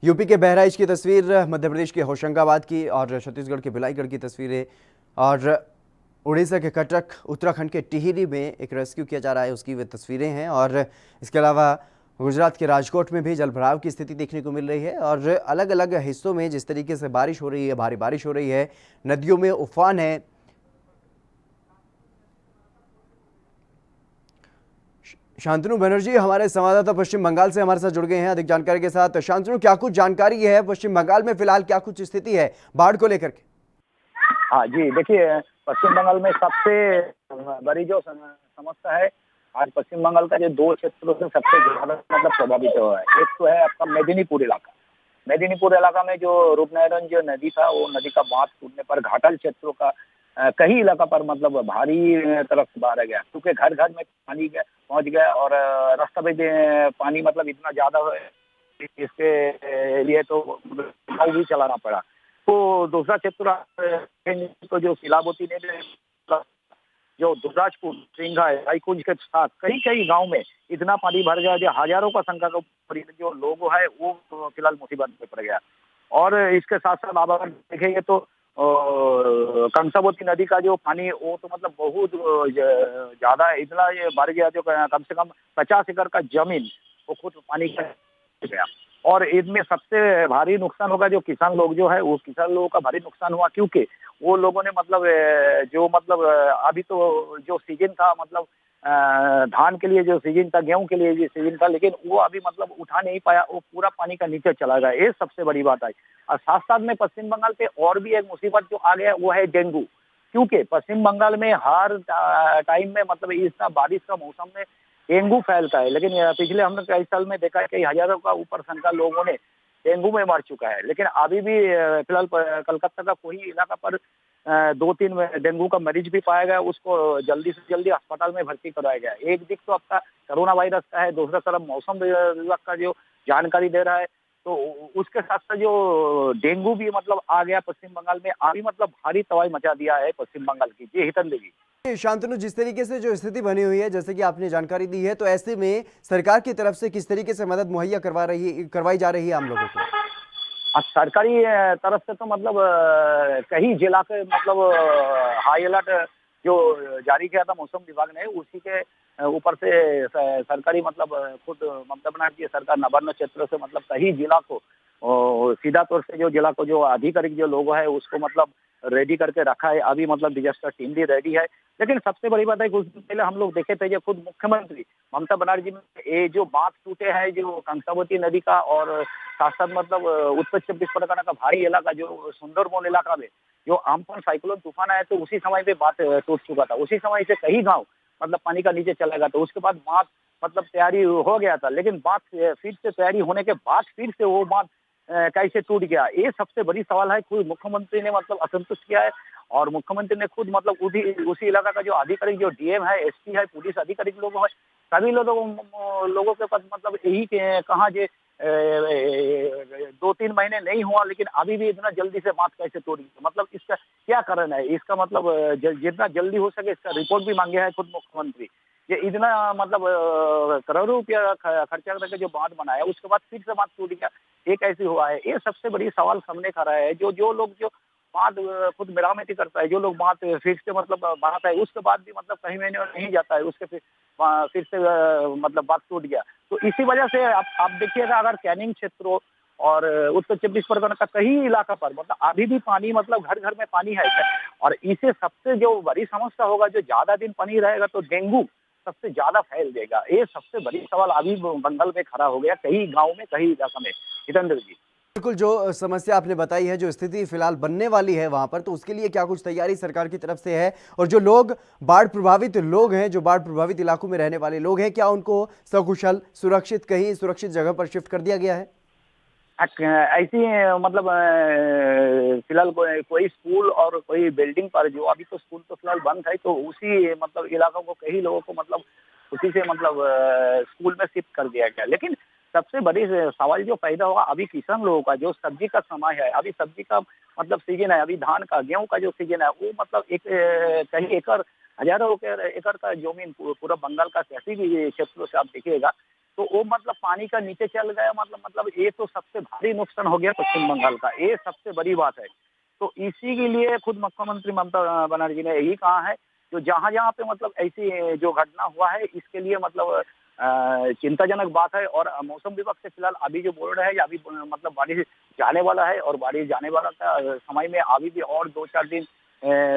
यूपी के बहराइच की तस्वीर, मध्य प्रदेश के होशंगाबाद की और छत्तीसगढ़ के भिलाईगढ़ की तस्वीरें और उड़ीसा के कटक, उत्तराखंड के टिहरी में एक रेस्क्यू किया जा रहा है उसकी वे तस्वीरें हैं। और इसके अलावा गुजरात के राजकोट में भी जलभराव की स्थिति देखने को मिल रही है। और अलग अलग हिस्सों में जिस तरीके से बारिश हो रही है, भारी बारिश हो रही है, नदियों में उफान है। शांतनु बनर्जी हमारे संवाददाता पश्चिम बंगाल से हमारे साथ जुड़ गए हैं अधिक जानकारी के साथ। शांतनु, क्या कुछ जानकारी है पश्चिम बंगाल में फिलहाल क्या कुछ स्थिति है बाढ़ को लेकर के? हाँ जी, देखिए पश्चिम बंगाल में सबसे बड़ी जो समस्या है, आज पश्चिम बंगाल का जो 2 क्षेत्रों से सबसे ज्यादा मतलब प्रभावित हुआ है। एक तो है आपका मेदिनीपुर इलाका। मेदिनीपुर इलाका में जो रूपनारायण जो नदी था, वो नदी का बांध टूटने पर घाटल क्षेत्रों का कई इलाका पर मतलब भारी तरफ से बाढ़ गया, क्योंकि घर घर में पानी पहुंच गया और रास्ता पे पानी मतलब इतना ज्यादा है, इसके लिए तो नाव भी चलाना पड़ा। तो दूसरा क्षेत्र तो जो शिलाबोती ने जो दुर्राजपुर, सिंघा, रायकुंज के साथ कई गांव में इतना पानी भर गया जो हजारों का संख्या का जो लोग है वो फिलहाल मुसीबत में पड़ गया। और इसके साथ साथ आप अगर देखेंगे तो कंसावती नदी का जो पानी वो तो मतलब बहुत ज्यादा इतना ये भर गया जो कम से कम 50 एकड़ का जमीन वो खुद पानी का गया। और इसमें सबसे भारी नुकसान होगा जो किसान लोग जो है, वो किसान लोगों का भारी नुकसान हुआ, क्योंकि वो लोगों ने मतलब जो मतलब अभी तो जो सीजन था मतलब धान के लिए जो सीजन था, गेहूं के लिए जो सीजन था, लेकिन वो अभी मतलब उठा नहीं पाया, वो पूरा पानी का नीचे चला गया। ये सबसे बड़ी बात है। और साथ साथ में पश्चिम बंगाल पे और भी एक मुसीबत जो आ गया वो है डेंगू, क्योंकि पश्चिम बंगाल में हर टाइम में मतलब इस बारिश का मौसम में डेंगू फैलता है। लेकिन पिछले हमने कई साल में देखा है कई हजारों का ऊपर संख्या लोगों ने डेंगू में मर चुका है। लेकिन अभी भी फिलहाल कलकत्ता का कोई इलाका पर 2-3 डेंगू का मरीज भी पाया गया, उसको जल्दी से जल्दी अस्पताल में भर्ती कराया गया। एक दिक तो आपका कोरोना वायरस का है, दूसरा तरफ मौसम विभाग का जो जानकारी दे रहा है, तो उसके साथ साथ जो डेंगू भी मतलब आ गया पश्चिम बंगाल में, अभी मतलब भारी तबाही मचा दिया है पश्चिम बंगाल की। जी हितन देवी। शांतनु, जिस तरीके से जो स्थिति बनी हुई है, जैसे कि आपने जानकारी दी है, तो ऐसे में सरकार की तरफ से किस तरीके से मदद मुहैया करवाई जा रही है आम लोगों को? सरकारी तरफ से तो मतलब कई जिला के मतलब हाई अलर्ट जो जारी किया था मौसम विभाग ने, उसी के ऊपर से सरकारी मतलब खुद ममता बनर्जी की सरकार नवान्न क्षेत्र से मतलब कई जिला को सीधा तौर से जो जिला को जो आधिकारिक जो लोग है उसको मतलब रेडी करके रखा है। अभी मतलब डिजास्टर टीम भी रेडी है। लेकिन सबसे बड़ी बात है, कुछ दिन पहले हम लोग देखे थे जो खुद मुख्यमंत्री ममता बनर्जी में ये जो बांध टूटे हैं जो कंसावती नदी का, और साथ साथ मतलब उत्तर 24 परगना का भारी इलाका जो सुंदरबन इलाका में जो आम्फन साइक्लोन तूफान आया, तो उसी समय पे बांध टूट चुका था। उसी समय से कई गाँव मतलब पानी का नीचे चला गया था। उसके बाद बांध मतलब तैयारी हो गया था, लेकिन बांध फिर से तैयारी होने के बाद फिर से वो बांध कैसे टूट गया, ये सबसे बड़ी सवाल है। खुद मुख्यमंत्री ने मतलब असंतुष्ट किया है, और मुख्यमंत्री ने खुद मतलब उसी इलाका का जो अधिकारी जो डीएम है, एसपी है, पुलिस अधिकारी लोग है, सभी लोगों के पास मतलब यही कहा जे 2-3 महीने नहीं हुआ, लेकिन अभी भी इतना जल्दी से बात कैसे तोड़ी, मतलब इसका क्या कारण है? इसका मतलब जितना जल्दी हो सके इसका रिपोर्ट भी मांगे है खुद मुख्यमंत्री। ये इतना मतलब करोड़ों रुपया खर्चा करके जो बांध बनाया, उसके बाद फिर से बांध टूट गया, ये कैसे हुआ है? ये सबसे बड़ी सवाल सामने खड़ा है। जो लोग जो बांध खुद मेरामती करता है, जो लोग बांध फिर से मतलब बनाता है, उसके बाद भी मतलब कहीं महीने नहीं जाता है, उसके फिर से मतलब बांध टूट गया। तो इसी वजह से आप देखिएगा, अगर कैनिंग क्षेत्रों और उत्तर 24 परगना का कई इलाका पर मतलब अभी भी पानी मतलब घर घर में पानी है। और इसे सबसे जो बड़ी समस्या होगा, जो ज्यादा दिन पानी रहेगा तो डेंगू सबसे ज्यादा फैल देगा। ये सबसे बड़ी सवाल अभी बंगाल में खड़ा हो गया, कई गाँव में, कई इलाका में। जितेंद्र जी, बिल्कुल, जो समस्या आपने बताई है, जो स्थिति फिलहाल बनने वाली है वहां पर, तो उसके लिए क्या कुछ तैयारी सरकार की तरफ से है? और जो लोग बाढ़ प्रभावित लोग हैं, जो बाढ़ प्रभावित इलाकों में रहने वाले लोग हैं, क्या उनको सकुशल सुरक्षित कहीं सुरक्षित जगह पर शिफ्ट कर दिया गया है? ऐसी मतलब फिलहाल कोई स्कूल और कोई बिल्डिंग पर, जो अभी तो स्कूल तो फिलहाल बंद है, तो उसी मतलब इलाकों को कई लोगों को मतलब उसी से मतलब स्कूल में शिफ्ट कर दिया गया। लेकिन सबसे बड़ी सवाल जो पैदा हुआ अभी किसान लोगों का, जो सब्जी का समय है, अभी सब्जी का मतलब सीजन है, अभी धान का गेहूं का जो सीजन है, वो मतलब कहीं एकड़ हजारों एकड़ का जमीन पूरा बंगाल का किसी भी क्षेत्रों से आप देखिएगा तो वो मतलब पानी का नीचे चल गया। मतलब ये तो सबसे भारी नुकसान हो गया पश्चिम बंगाल का, ये सबसे बड़ी बात है। तो इसी के लिए खुद मुख्यमंत्री ममता बनर्जी ने यही कहा है, जो जहाँ जहाँ पे मतलब ऐसी जो घटना हुआ है इसके लिए मतलब चिंताजनक बात है। और मौसम विभाग से फिलहाल अभी जो बोल रहे हैं अभी मतलब बारिश जाने वाला है, और बारिश जाने वाला का समय में अभी भी और 2-4 दिन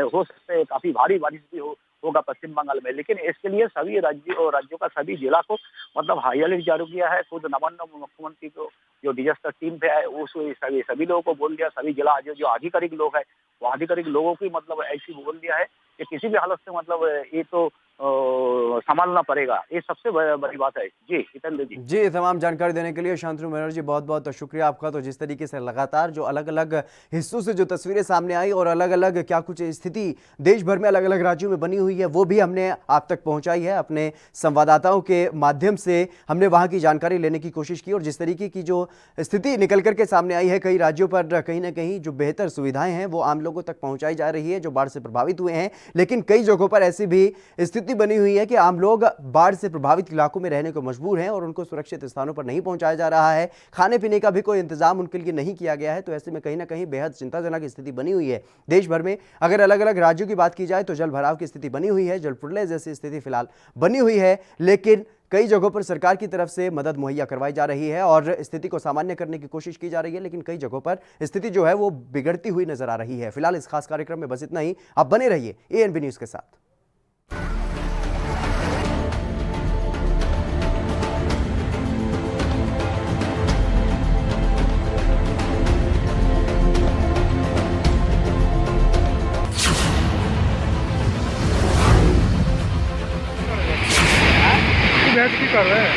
हो सकते हैं, काफी भारी बारिश भी होगा पश्चिम बंगाल में। लेकिन इसके लिए सभी राज्यों का सभी जिला को मतलब हाई अलर्ट जारी किया है। खुद नवान्न मुख्यमंत्री को जो डिजास्टर टीम पे है वो सभी लोगों को बोल दिया, सभी जिला जो आधिकारिक लोग है वो आधिकारिक लोगों की मतलब ऐसी बोल दिया है कि किसी भी हालत से मतलब ये तो संभालना पड़ेगा। ये सबसे बड़ी बात है। जी जितेंद्र जी। जी, तमाम जानकारी देने के लिए शांतनु बनर्जी बहुत बहुत शुक्रिया आपका। तो जिस तरीके से लगातार जो अलग अलग हिस्सों से जो तस्वीरें सामने आई और अलग अलग क्या कुछ स्थिति देश भर में अलग अलग राज्यों में बनी हुई है वो भी हमने आप तक पहुंचाई है। अपने संवाददाताओं के माध्यम से हमने वहां की जानकारी लेने की कोशिश की और जिस तरीके की जो स्थिति निकल करके सामने आई है, कई राज्यों पर कहीं ना कहीं जो बेहतर सुविधाएं हैं वो आम लोगों तक पहुंचाई जा रही है जो बाढ़ से प्रभावित हुए हैं। लेकिन कई जगहों पर ऐसी भी स्थिति बनी हुई है कि आम लोग बाढ़ से प्रभावित इलाकों में रहने को मजबूर हैं और उनको सुरक्षित स्थानों पर नहीं पहुंचाया जा रहा है। खाने पीने का भी कोई इंतजाम उनके लिए नहीं किया गया है। तो ऐसे में कहीं ना कहीं बेहद चिंताजनक स्थिति बनी हुई है देश भर में। अगर अलग अलग राज्यों की बात की जाए तो जल भराव की स्थिति बनी हुई है, जल प्रलय जैसी स्थिति फिलहाल बनी हुई है। लेकिन कई जगहों पर सरकार की तरफ से मदद मुहैया करवाई जा रही है और स्थिति को सामान्य करने की कोशिश की जा रही है। लेकिन कई जगहों पर स्थिति जो है वो बिगड़ती हुई नजर आ रही है। फिलहाल इस खास कार्यक्रम में बस इतना ही। आप बने रहिए ANB न्यूज के साथ। बैठ के कर रहे हैं।